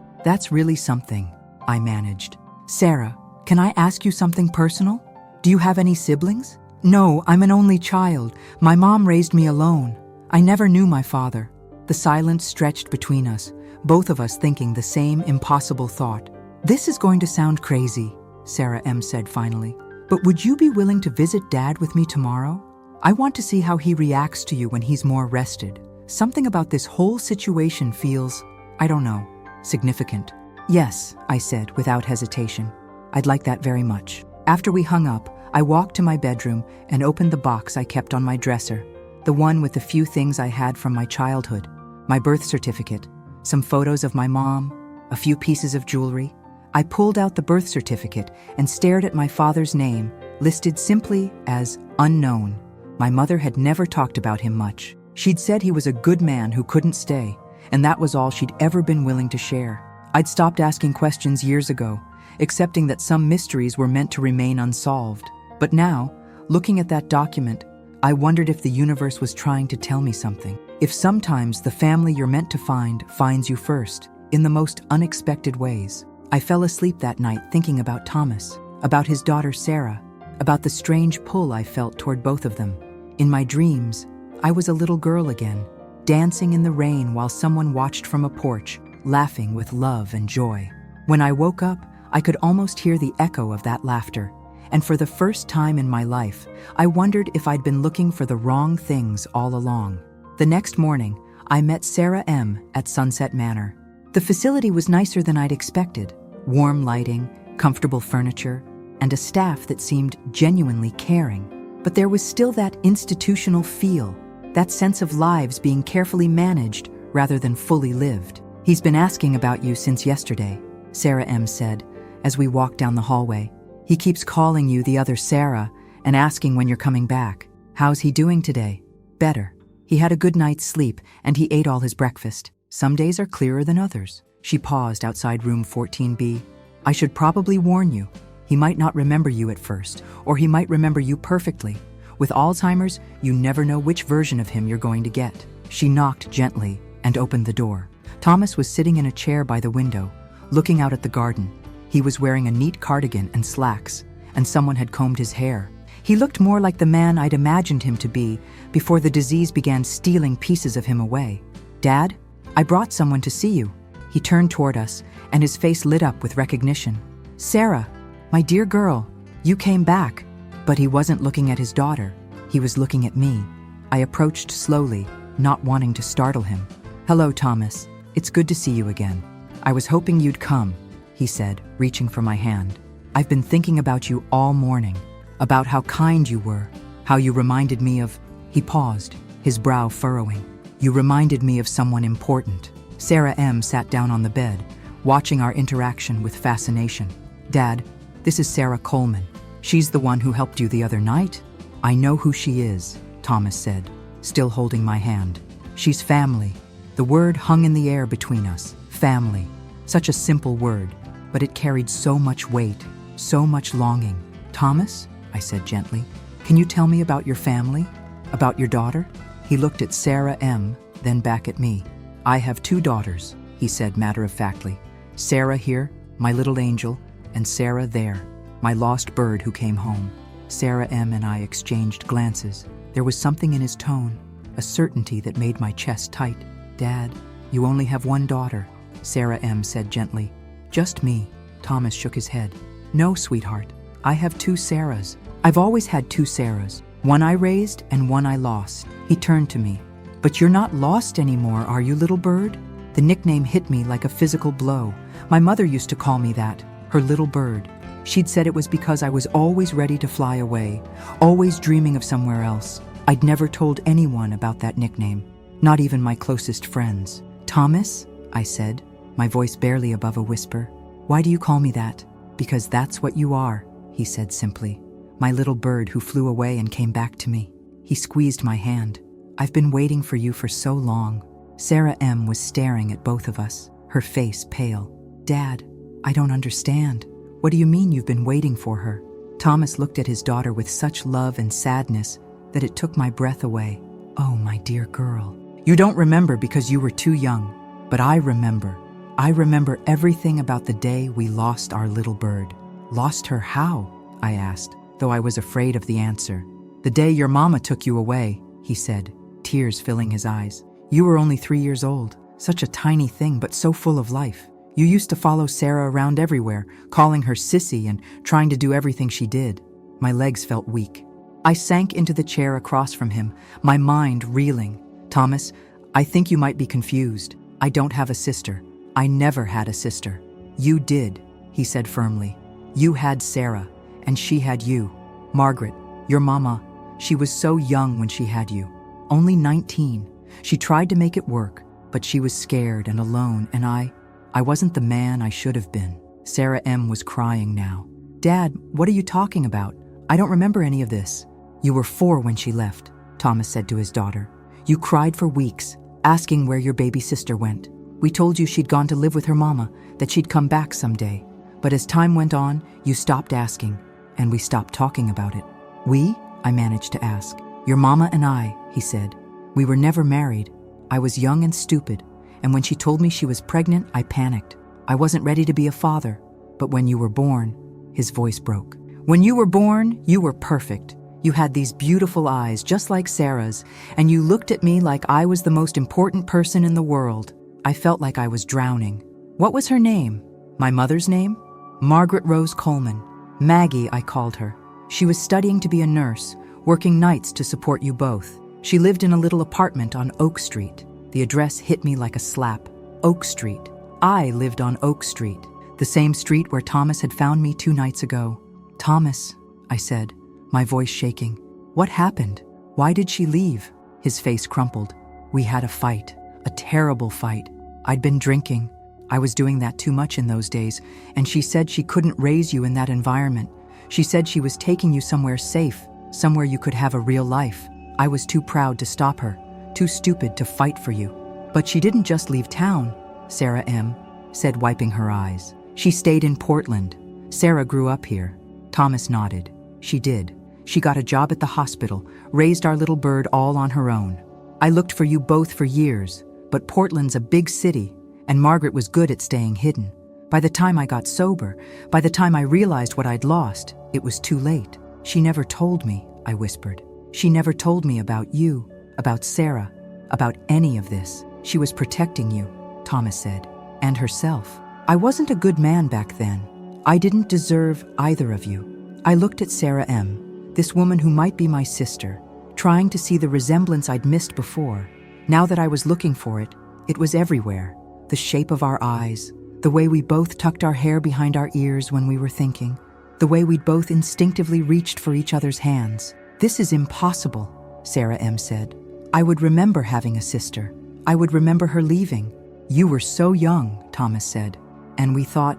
really something, I managed. Sarah, can I ask you something personal? Do you have any siblings? No, I'm an only child. My mom raised me alone. I never knew my father. The silence stretched between us, both of us thinking the same impossible thought. This is going to sound crazy, Sarah M. said finally, but would you be willing to visit Dad with me tomorrow? I want to see how he reacts to you when he's more rested. Something about this whole situation feels, I don't know, significant. Yes, I said without hesitation. I'd like that very much. After we hung up, I walked to my bedroom and opened the box I kept on my dresser, the one with the few things I had from my childhood, my birth certificate, some photos of my mom, a few pieces of jewelry. I pulled out the birth certificate and stared at my father's name, listed simply as unknown. My mother had never talked about him much. She'd said he was a good man who couldn't stay, and that was all she'd ever been willing to share. I'd stopped asking questions years ago, accepting that some mysteries were meant to remain unsolved. But now, looking at that document, I wondered if the universe was trying to tell me something. If sometimes the family you're meant to find finds you first, in the most unexpected ways. I fell asleep that night thinking about Thomas, about his daughter Sarah, about the strange pull I felt toward both of them. In my dreams, I was a little girl again, dancing in the rain while someone watched from a porch, laughing with love and joy. When I woke up, I could almost hear the echo of that laughter, and for the first time in my life, I wondered if I'd been looking for the wrong things all along. The next morning, I met Sarah M. at Sunset Manor. The facility was nicer than I'd expected. Warm lighting, comfortable furniture, and a staff that seemed genuinely caring. But there was still that institutional feel, that sense of lives being carefully managed rather than fully lived. "He's been asking about you since yesterday," Sarah M. said as we walked down the hallway. "He keeps calling you the other Sarah and asking when you're coming back. How's he doing today?" "Better. He had a good night's sleep and he ate all his breakfast. Some days are clearer than others." She paused outside room 14B. "I should probably warn you. He might not remember you at first, or he might remember you perfectly. With Alzheimer's, you never know which version of him you're going to get." She knocked gently and opened the door. Thomas was sitting in a chair by the window, looking out at the garden. He was wearing a neat cardigan and slacks, and someone had combed his hair. He looked more like the man I'd imagined him to be before the disease began stealing pieces of him away. "Dad, I brought someone to see you." He turned toward us, and his face lit up with recognition. "Sarah, my dear girl, you came back." But he wasn't looking at his daughter. He was looking at me. I approached slowly, not wanting to startle him. "Hello, Thomas. It's good to see you again. I was hoping you'd come," he said, reaching for my hand. "I've been thinking about you all morning, about how kind you were, how you reminded me of—" He paused, his brow furrowing. "You reminded me of someone important." Sarah M. sat down on the bed, watching our interaction with fascination. "Dad, this is Sarah Coleman. She's the one who helped you the other night?" "I know who she is," Thomas said, still holding my hand. "She's family." The word hung in the air between us. Family. Such a simple word, but it carried so much weight, so much longing. "Thomas," I said gently, "can you tell me about your family? About your daughter?" He looked at Sarah M., then back at me. "I have 2 daughters," he said matter-of-factly. "Sarah here, my little angel, and Sarah there, my lost bird who came home." Sarah M. and I exchanged glances. There was something in his tone, a certainty that made my chest tight. "Dad, you only have 1 daughter," Sarah M. said gently. "Just me." Thomas shook his head. "No, sweetheart. I have 2 Sarahs. I've always had 2 Sarahs. One I raised and one I lost." He turned to me. "But you're not lost anymore, are you, little bird?" The nickname hit me like a physical blow. My mother used to call me that, her little bird. She'd said it was because I was always ready to fly away, always dreaming of somewhere else. I'd never told anyone about that nickname, not even my closest friends. "Thomas," I said, my voice barely above a whisper. "Why do you call me that?" "Because that's what you are," he said simply. "My little bird who flew away and came back to me." He squeezed my hand. "I've been waiting for you for so long." Sarah M. was staring at both of us, her face pale. "Dad, I don't understand. What do you mean you've been waiting for her?" Thomas looked at his daughter with such love and sadness that it took my breath away. "Oh, my dear girl. You don't remember because you were too young, but I remember. I remember everything about the day we lost our little bird." "Lost her how?" I asked, though I was afraid of the answer. "The day your mama took you away," he said, tears filling his eyes. "You were only 3 years old, such a tiny thing but so full of life. You used to follow Sarah around everywhere, calling her sissy and trying to do everything she did." My legs felt weak. I sank into the chair across from him, my mind reeling. "Thomas, I think you might be confused. I don't have a sister. I never had a sister." "You did," he said firmly. "You had Sarah, and she had you. Margaret, your mama, she was so young when she had you. Only 19. She tried to make it work, but she was scared and alone, and I wasn't the man I should have been." Sarah M. was crying now. "Dad, what are you talking about? I don't remember any of this." "You were 4 when she left," Thomas said to his daughter. "You cried for weeks, asking where your baby sister went. We told you she'd gone to live with her mama, that she'd come back someday. But as time went on, you stopped asking, and we stopped talking about it." "We?" I managed to ask. "Your mama and I," he said. "We were never married. I was young and stupid, and when she told me she was pregnant, I panicked. I wasn't ready to be a father. But when you were born," his voice broke. "When you were born, you were perfect. You had these beautiful eyes, just like Sarah's, and you looked at me like I was the most important person in the world. I felt like I was drowning." "What was her name?" "My mother's name? Margaret Rose Coleman. Maggie, I called her. She was studying to be a nurse, working nights to support you both. She lived in a little apartment on Oak Street. The address hit me like a slap. Oak Street. I lived on Oak Street, the same street where Thomas had found me 2 nights ago. "Thomas," I said, my voice shaking. "What happened? Why did she leave?" His face crumpled. "We had a fight, a terrible fight. I'd been drinking. I was doing that too much in those days, and she said she couldn't raise you in that environment. She said she was taking you somewhere safe, somewhere you could have a real life. I was too proud to stop her, too stupid to fight for you." "But she didn't just leave town," Sarah M. said, wiping her eyes. "She stayed in Portland. Sarah grew up here." Thomas nodded. "She did. She got a job at the hospital, raised our little bird all on her own. I looked for you both for years, but Portland's a big city, and Margaret was good at staying hidden. By the time I got sober, by the time I realized what I'd lost, it was too late. She never told me," I whispered. "She never told me about you, about Sarah, about any of this. She was protecting you," Thomas said, "and herself. I wasn't a good man back then. I didn't deserve either of you." I looked at Sarah M., this woman who might be my sister, trying to see the resemblance I'd missed before. Now that I was looking for it, it was everywhere. The shape of our eyes, the way we both tucked our hair behind our ears when we were thinking, the way we'd both instinctively reached for each other's hands. "This is impossible," Sarah M. said. "I would remember having a sister. I would remember her leaving." "You were so young," Thomas said, "and we thought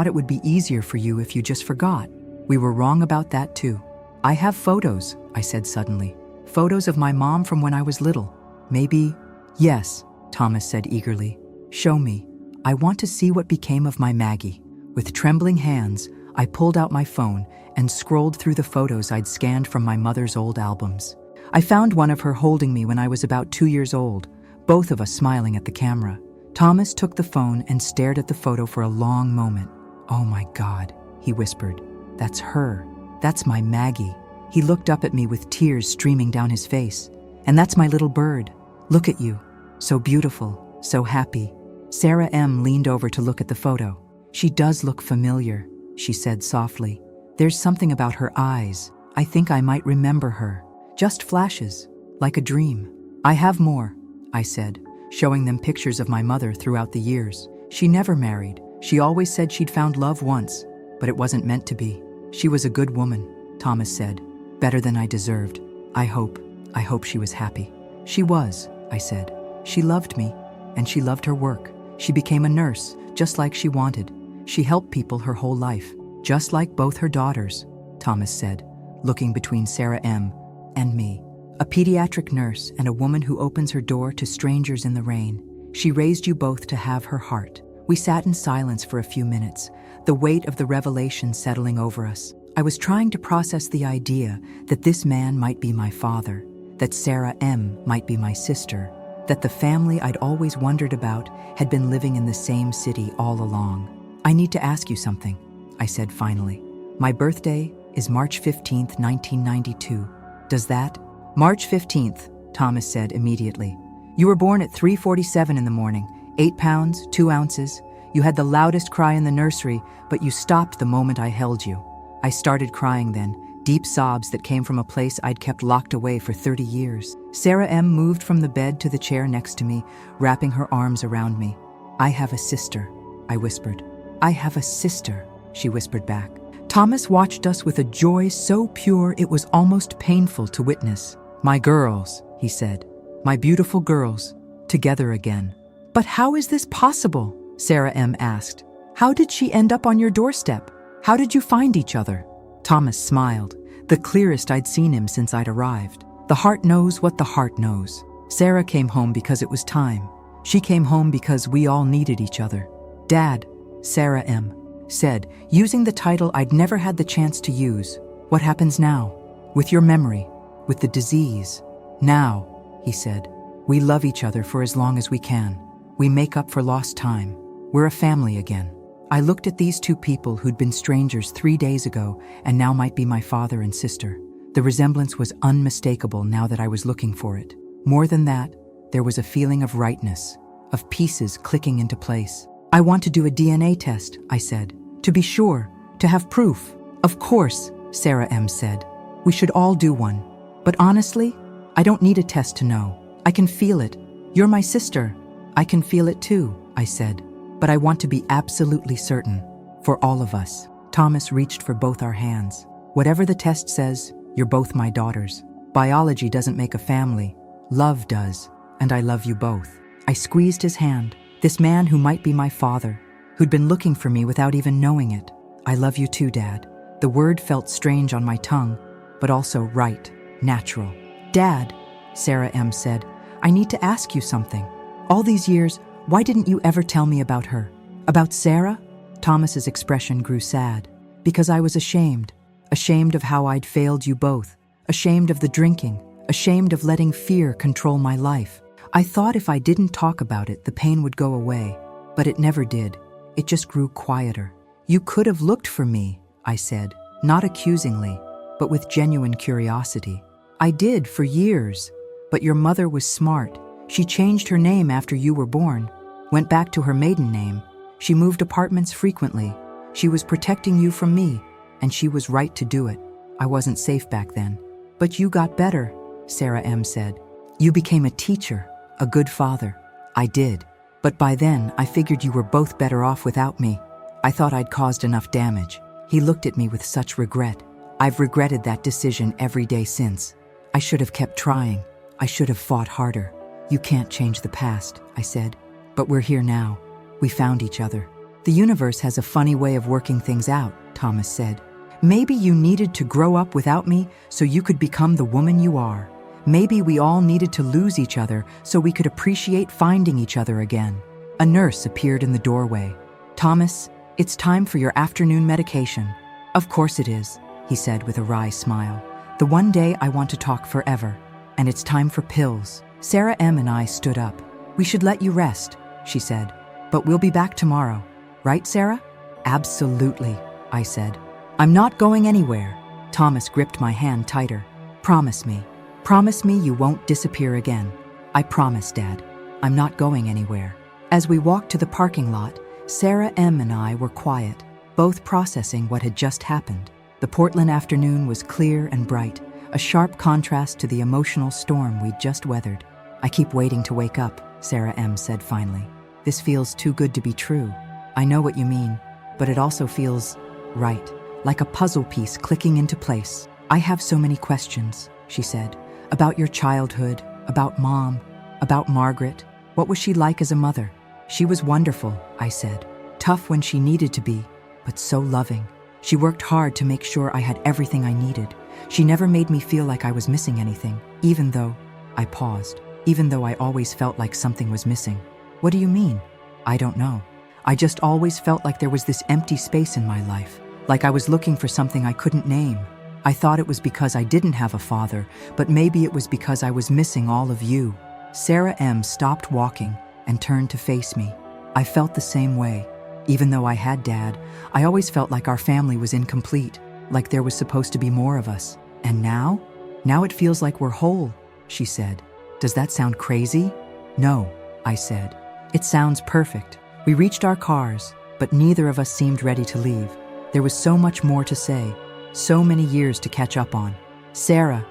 it would be easier for you if you just forgot. We were wrong about that too." "I have photos," I said suddenly. "Photos of my mom from when I was little. Maybe—" "Yes," Thomas said eagerly. "Show me. I want to see what became of my Maggie." With trembling hands, I pulled out my phone and scrolled through the photos I'd scanned from my mother's old albums. I found one of her holding me when I was about 2 years old, both of us smiling at the camera. Thomas took the phone and stared at the photo for a long moment. "Oh my God," he whispered. "That's her. That's my Maggie." He looked up at me with tears streaming down his face. "And that's my little bird. Look at you. So beautiful, so happy." Sarah M. leaned over to look at the photo. "She does look familiar," she said softly. "There's something about her eyes. I think I might remember her. Just flashes, like a dream." "I have more," I said, showing them pictures of my mother throughout the years. "She never married. She always said she'd found love once, but it wasn't meant to be. She was a good woman," Thomas said. "Better than I deserved. I hope she was happy." "She was," I said. "She loved me, and she loved her work. She became a nurse, just like she wanted. She helped people her whole life, just like both her daughters," Thomas said, looking between Sarah M. and me. "A pediatric nurse and a woman who opens her door to strangers in the rain. She raised you both to have her heart." We sat in silence for a few minutes, the weight of the revelation settling over us. I was trying to process the idea that this man might be my father, that Sarah M. might be my sister, that the family I'd always wondered about had been living in the same city all along. "I need to ask you something," I said finally. "My birthday is March 15th, 1992. Does that—" "March 15th, Thomas said immediately. "You were born at 3:47 in the morning, 8 pounds, 2 ounces. You had the loudest cry in the nursery, but you stopped the moment I held you." I started crying then, deep sobs that came from a place I'd kept locked away for 30 years. Sarah M. moved from the bed to the chair next to me, wrapping her arms around me. "I have a sister," I whispered. "I have a sister," she whispered back. Thomas watched us with a joy so pure it was almost painful to witness. "My girls," he said. "My beautiful girls, together again." "But how is this possible?" Sarah M. asked. "How did she end up on your doorstep? How did you find each other?" Thomas smiled, the clearest I'd seen him since I'd arrived. "The heart knows what the heart knows. Sarah came home because it was time. She came home because we all needed each other." "Dad," Sarah M. said, using the title I'd never had the chance to use. "What happens now? With your memory, with the disease?" "Now," he said, "we love each other for as long as we can. We make up for lost time. We're a family again." I looked at these two people who'd been strangers 3 days ago and now might be my father and sister. The resemblance was unmistakable now that I was looking for it. More than that, there was a feeling of rightness, of pieces clicking into place. "I want to do a DNA test," I said. "To be sure, to have proof." "Of course," Sarah M. said. "We should all do one. But honestly, I don't need a test to know. I can feel it. "You're my sister. I can feel it too," I said. "But I want to be absolutely certain. For all of us." Thomas reached for both our hands. "Whatever the test says, you're both my daughters. Biology doesn't make a family. Love does. And I love you both." I squeezed his hand. This man who might be my father, who'd been looking for me without even knowing it. "I love you too, Dad." The word felt strange on my tongue, but also right, natural. "Dad," Sarah M. said, "I need to ask you something. All these years, why didn't you ever tell me about her? About Sarah?" Thomas's expression grew sad. "Because I was ashamed. Ashamed of how I'd failed you both. Ashamed of the drinking. Ashamed of letting fear control my life. I thought if I didn't talk about it, the pain would go away. But it never did. It just grew quieter." "You could have looked for me," I said, not accusingly, but with genuine curiosity. "I did for years. But your mother was smart. She changed her name after you were born, went back to her maiden name. She moved apartments frequently. She was protecting you from me, and she was right to do it. I wasn't safe back then. But you got better," Sarah M. said. "You became a teacher, a good father." "I did. But by then, I figured you were both better off without me. I thought I'd caused enough damage." He looked at me with such regret. "I've regretted that decision every day since. I should have kept trying. I should have fought harder." "You can't change the past," I said. "But we're here now. We found each other." "The universe has a funny way of working things out," Thomas said. "Maybe you needed to grow up without me so you could become the woman you are. Maybe we all needed to lose each other so we could appreciate finding each other again." A nurse appeared in the doorway. "Thomas, it's time for your afternoon medication." "Of course it is," he said with a wry smile. "The one day I want to talk forever. And it's time for pills." Sarah M. and I stood up. "We should let you rest," she said. "But we'll be back tomorrow. Right, Sarah?" "Absolutely," I said. "I'm not going anywhere." Thomas gripped my hand tighter. "Promise me. Promise me you won't disappear again." "I promise, Dad. I'm not going anywhere." As we walked to the parking lot, Sarah M. and I were quiet, both processing what had just happened. The Portland afternoon was clear and bright, a sharp contrast to the emotional storm we'd just weathered. "I keep waiting to wake up," Sarah M. said finally. "This feels too good to be true. I know what you mean, but it also feels right, like a puzzle piece clicking into place." "I have so many questions," she said, "about your childhood, about Mom, about Margaret. What was she like as a mother?" "She was wonderful," I said. "Tough when she needed to be, but so loving. She worked hard to make sure I had everything I needed. She never made me feel like I was missing anything, even though," I paused, "even though I always felt like something was missing." "What do you mean?" "I don't know. I just always felt like there was this empty space in my life, like I was looking for something I couldn't name. I thought it was because I didn't have a father, but maybe it was because I was missing all of you." Sarah M. stopped walking and turned to face me. I felt the same way. Even though I had Dad, I always felt like our family was incomplete, like there was supposed to be more of us. "And now? Now it feels like we're whole," she said. "Does that sound crazy?" "No," I said. "It sounds perfect." We reached our cars, but neither of us seemed ready to leave. There was so much more to say, so many years to catch up on. Sarah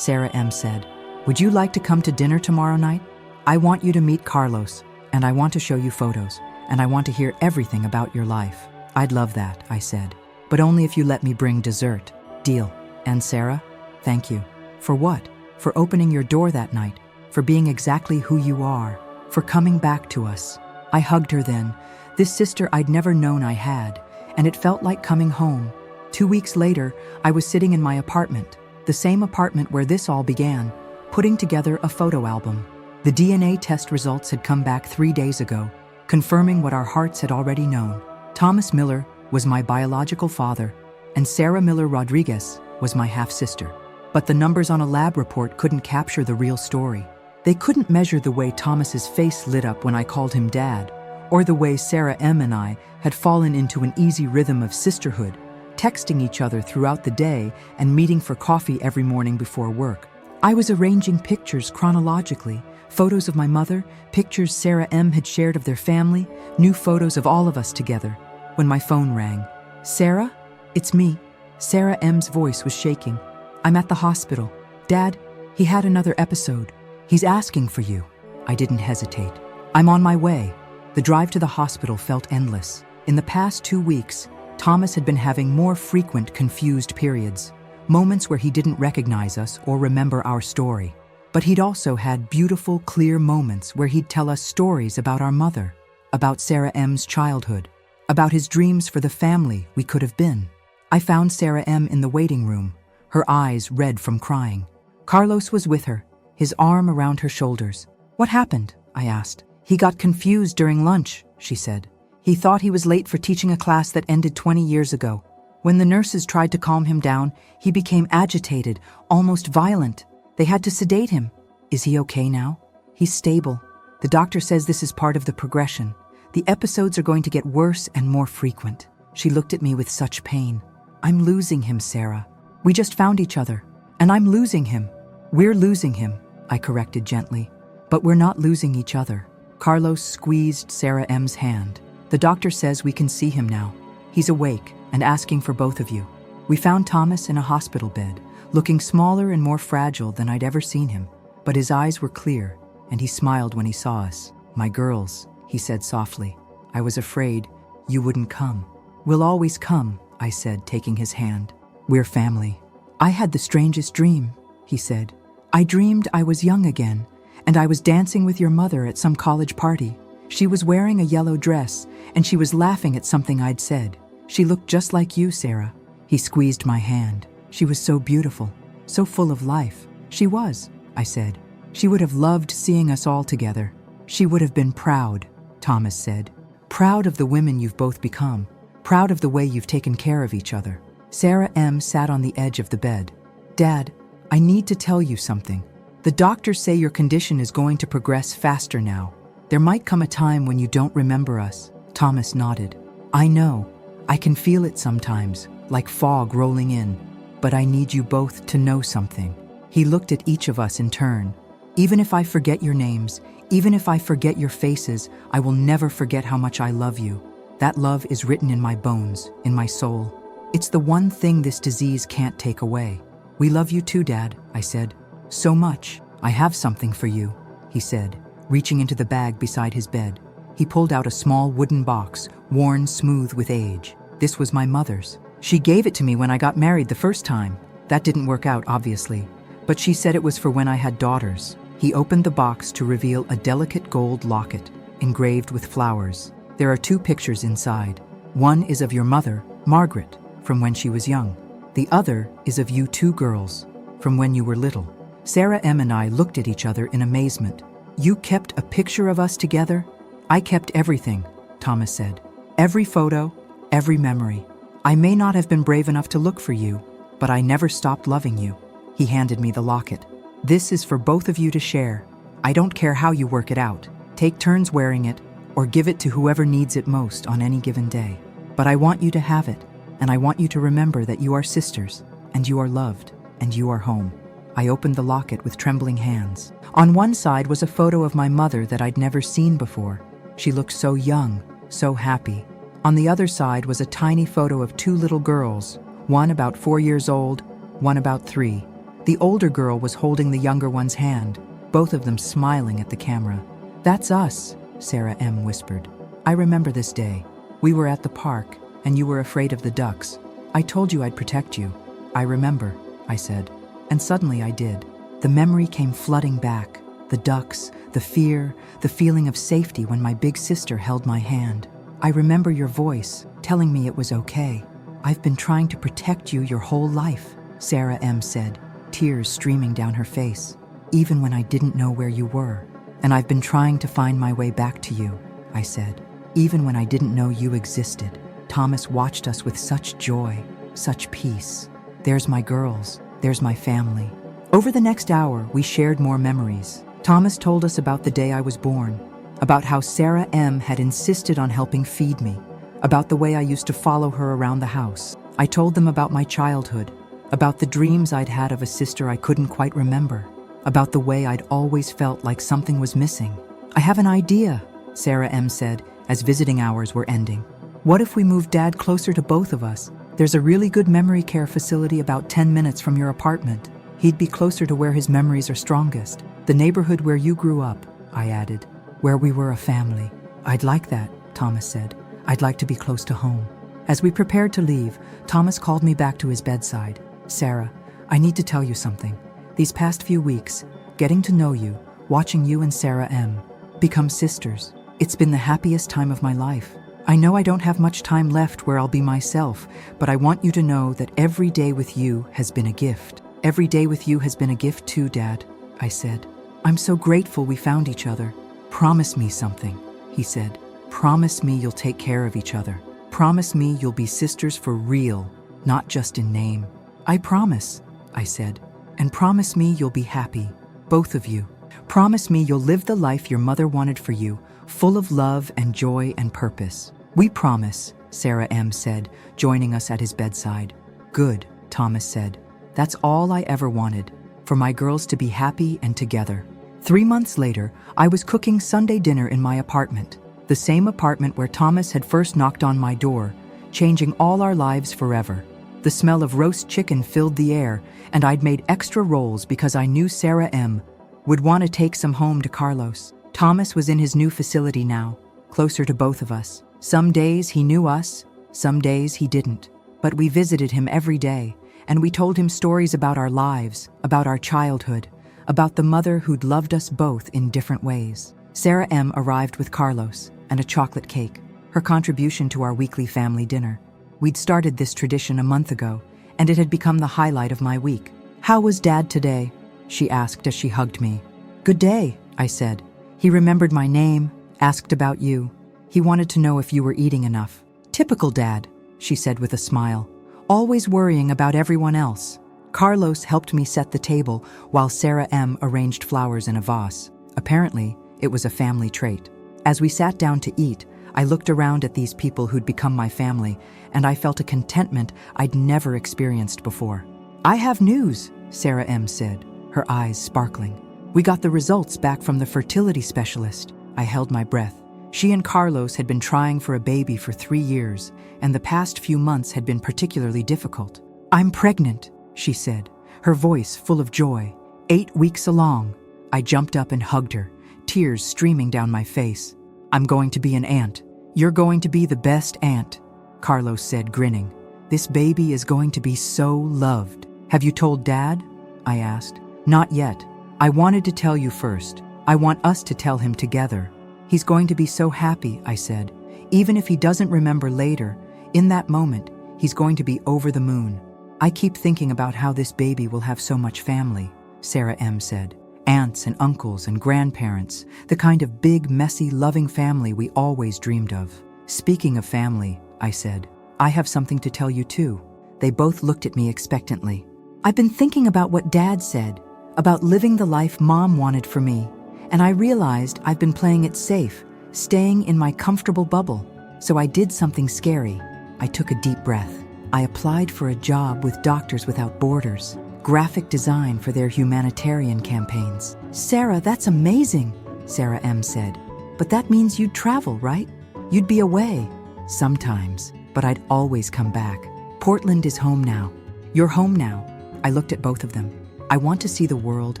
M. said, "Would you like to come to dinner tomorrow night? I want you to meet Carlos, and I want to show you photos, and I want to hear everything about your life." "I'd love that," I said, "but only if you let me bring dessert." "Deal." "And Sarah, thank you." "For what?" "For opening your door that night, for being exactly who you are, for coming back to us." I hugged her then, this sister I'd never known I had, and it felt like coming home. 2 weeks later, I was sitting in my apartment, the same apartment where this all began, putting together a photo album. The DNA test results had come back 3 days ago, confirming what our hearts had already known. Thomas Miller was my biological father, and Sarah Miller Rodriguez was my half-sister. But the numbers on a lab report couldn't capture the real story. They couldn't measure the way Thomas's face lit up when I called him Dad, or the way Sarah M. and I had fallen into an easy rhythm of sisterhood, texting each other throughout the day and meeting for coffee every morning before work. I was arranging pictures chronologically, photos of my mother, pictures Sarah M. had shared of their family, new photos of all of us together, when my phone rang. "Sarah? It's me." Sarah M.'s voice was shaking. "I'm at the hospital. Dad, he had another episode. He's asking for you." I didn't hesitate. I'm on my way. The drive to the hospital felt endless. In the past 2 weeks, Thomas had been having more frequent confused periods, moments where he didn't recognize us or remember our story. But he'd also had beautiful, clear moments where he'd tell us stories about our mother, about Sarah M's childhood, about his dreams for the family we could have been. I found Sarah M in the waiting room, her eyes red from crying. Carlos was with her, his arm around her shoulders. "What happened?" I asked. "He got confused during lunch," she said. "He thought he was late for teaching a class that ended 20 years ago. When the nurses tried to calm him down, he became agitated, almost violent. They had to sedate him." "Is he okay now?" "He's stable. The doctor says this is part of the progression. The episodes are going to get worse and more frequent." She looked at me with such pain. "I'm losing him, Sarah. We just found each other, and I'm losing him." "We're losing him," I corrected gently. "But we're not losing each other." Carlos squeezed Sarah M's hand. "The doctor says we can see him now. He's awake and asking for both of you." We found Thomas in a hospital bed, looking smaller and more fragile than I'd ever seen him. But his eyes were clear, and he smiled when he saw us. "My girls," he said softly. "I was afraid you wouldn't come." "We'll always come," I said, taking his hand. "We're family." "I had the strangest dream," he said. "I dreamed I was young again, and I was dancing with your mother at some college party. She was wearing a yellow dress, and she was laughing at something I'd said. She looked just like you, Sarah." He squeezed my hand. "She was so beautiful, so full of life." "She was," I said. "She would have loved seeing us all together." "She would have been proud," Thomas said. "Proud of the women you've both become. Proud of the way you've taken care of each other." Sarah M sat on the edge of the bed. "Dad, I need to tell you something. The doctors say your condition is going to progress faster now. There might come a time when you don't remember us." Thomas nodded. "I know. I can feel it sometimes, like fog rolling in. But I need you both to know something." He looked at each of us in turn. "Even if I forget your names, even if I forget your faces, I will never forget how much I love you. That love is written in my bones, in my soul. It's the one thing this disease can't take away." "We love you too, Dad," I said. "So much." "I have something for you," he said, reaching into the bag beside his bed. He pulled out a small wooden box, worn smooth with age. This was my mother's. She gave it to me when I got married the first time. That didn't work out, obviously, but she said it was for when I had daughters. He opened the box to reveal a delicate gold locket, engraved with flowers. There are 2 pictures inside. One is of your mother, Margaret, from when she was young. The other is of you 2 girls, from when you were little. Sarah M and I looked at each other in amazement. "You kept a picture of us together?" "I kept everything," Thomas said. "Every photo, every memory. I may not have been brave enough to look for you, but I never stopped loving you." He handed me the locket. "This is for both of you to share. I don't care how you work it out. Take turns wearing it, or give it to whoever needs it most on any given day. But I want you to have it, and I want you to remember that you are sisters, and you are loved, and you are home." I opened the locket with trembling hands. On one side was a photo of my mother that I'd never seen before. She looked so young, so happy. On the other side was a tiny photo of 2 little girls, one about 4 years old, one about 3. The older girl was holding the younger one's hand, both of them smiling at the camera. "That's us," Sarah M whispered. "I remember this day. We were at the park, and you were afraid of the ducks. I told you I'd protect you." "I remember," I said. And suddenly I did. The memory came flooding back. The ducks, the fear, the feeling of safety when my big sister held my hand. "I remember your voice, telling me it was okay. I've been trying to protect you your whole life," Sarah M said, tears streaming down her face. "Even when I didn't know where you were. And I've been trying to find my way back to you," I said. "Even when I didn't know you existed." Thomas watched us with such joy, such peace. "There's my girls. There's my family." Over the next hour, we shared more memories. Thomas told us about the day I was born, about how Sarah M had insisted on helping feed me, about the way I used to follow her around the house. I told them about my childhood, about the dreams I'd had of a sister I couldn't quite remember, about the way I'd always felt like something was missing. "I have an idea," Sarah M said as visiting hours were ending. "What if we moved Dad closer to both of us? There's a really good memory care facility about 10 minutes from your apartment. He'd be closer to where his memories are strongest. The neighborhood where you grew up. I added. Where we were a family. I'd like that, Thomas said. I'd like to be close to home. As we prepared to leave, Thomas called me back to his bedside. Sarah, I need to tell you something. These past few weeks, getting to know you, watching you and Sarah M. become sisters, it's been the happiest time of my life. I know I don't have much time left where I'll be myself, but I want you to know that every day with you has been a gift. Every day with you has been a gift too, Dad, I said. I'm so grateful we found each other. Promise me something, he said. Promise me you'll take care of each other. Promise me you'll be sisters for real, not just in name. I promise, I said. And promise me you'll be happy, both of you. Promise me you'll live the life your mother wanted for you, full of love and joy and purpose. We promise, Sarah M. said, joining us at his bedside. Good, Thomas said. That's all I ever wanted, for my girls to be happy and together. 3 months later, I was cooking Sunday dinner in my apartment, the same apartment where Thomas had first knocked on my door, changing all our lives forever. The smell of roast chicken filled the air, and I'd made extra rolls because I knew Sarah M. would want to take some home to Carlos. Thomas was in his new facility now, closer to both of us. Some days he knew us, some days he didn't. But we visited him every day, and we told him stories about our lives, about our childhood, about the mother who'd loved us both in different ways. Sarah M. arrived with Carlos and a chocolate cake, her contribution to our weekly family dinner. We'd started this tradition a month ago, and it had become the highlight of my week. How was Dad today? She asked as she hugged me. Good day, I said. He remembered my name, asked about you. He wanted to know if you were eating enough. Typical Dad, she said with a smile, always worrying about everyone else. Carlos helped me set the table while Sarah M. arranged flowers in a vase. Apparently, it was a family trait. As we sat down to eat, I looked around at these people who'd become my family, and I felt a contentment I'd never experienced before. I have news, Sarah M. said, her eyes sparkling. We got the results back from the fertility specialist. I held my breath. She and Carlos had been trying for a baby for 3 years, and the past few months had been particularly difficult. I'm pregnant, she said, her voice full of joy. 8 weeks along. I jumped up and hugged her, tears streaming down my face. I'm going to be an aunt. You're going to be the best aunt, Carlos said, grinning. This baby is going to be so loved. Have you told Dad? I asked. Not yet. I wanted to tell you first. I want us to tell him together. He's going to be so happy, I said. Even if he doesn't remember later, in that moment, he's going to be over the moon. I keep thinking about how this baby will have so much family, Sarah M. said. Aunts and uncles and grandparents, the kind of big, messy, loving family we always dreamed of. Speaking of family, I said, I have something to tell you too. They both looked at me expectantly. I've been thinking about what Dad said, about living the life Mom wanted for me, and I realized I've been playing it safe, staying in my comfortable bubble. So I did something scary. I took a deep breath. I applied for a job with Doctors Without Borders, graphic design for their humanitarian campaigns. Sarah, that's amazing, Sarah M. said. But that means you'd travel, right? You'd be away. Sometimes, but I'd always come back. Portland is home now. You're home now. I looked at both of them. I want to see the world,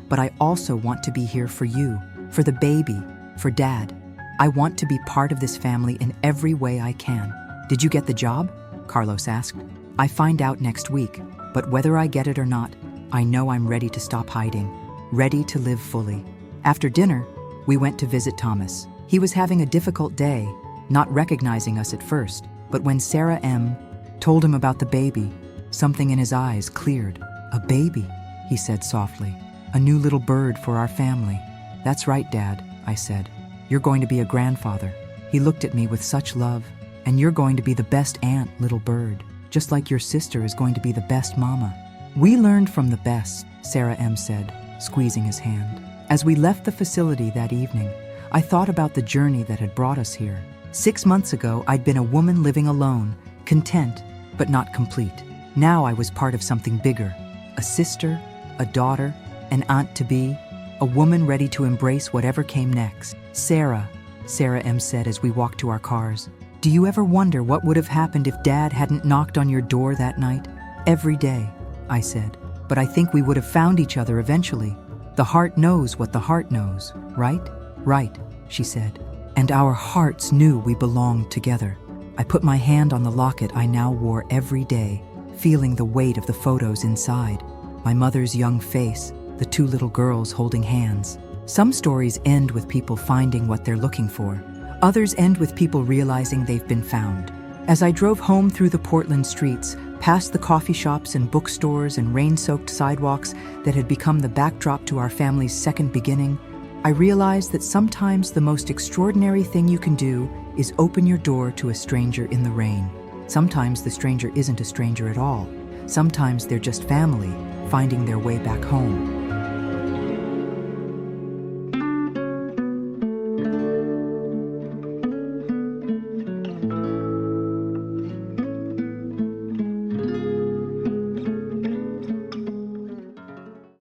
but I also want to be here for you, for the baby, for Dad. I want to be part of this family in every way I can. Did you get the job? Carlos asked. I find out next week, but whether I get it or not, I know I'm ready to stop hiding, ready to live fully. After dinner, we went to visit Thomas. He was having a difficult day, not recognizing us at first, but when Sarah M. told him about the baby, something in his eyes cleared. A baby, he said softly. A new little bird for our family. That's right, Dad, I said. You're going to be a grandfather. He looked at me with such love. And you're going to be the best aunt, little bird, just like your sister is going to be the best mama. We learned from the best, Sarah M. said, squeezing his hand. As we left the facility that evening, I thought about the journey that had brought us here. 6 months ago, I'd been a woman living alone, content, but not complete. Now I was part of something bigger. A sister, a daughter, an aunt-to-be, a woman ready to embrace whatever came next. Sarah M. said as we walked to our cars. Do you ever wonder what would have happened if Dad hadn't knocked on your door that night? Every day, I said. But I think we would have found each other eventually. The heart knows what the heart knows, right? "Right," she said. "And our hearts knew we belonged together." I put my hand on the locket I now wore every day, feeling the weight of the photos inside. My mother's young face, the two little girls holding hands. Some stories end with people finding what they're looking for. Others end with people realizing they've been found. As I drove home through the Portland streets, past the coffee shops and bookstores and rain-soaked sidewalks that had become the backdrop to our family's second beginning, I realized that sometimes the most extraordinary thing you can do is open your door to a stranger in the rain. Sometimes the stranger isn't a stranger at all. Sometimes they're just family, finding their way back home.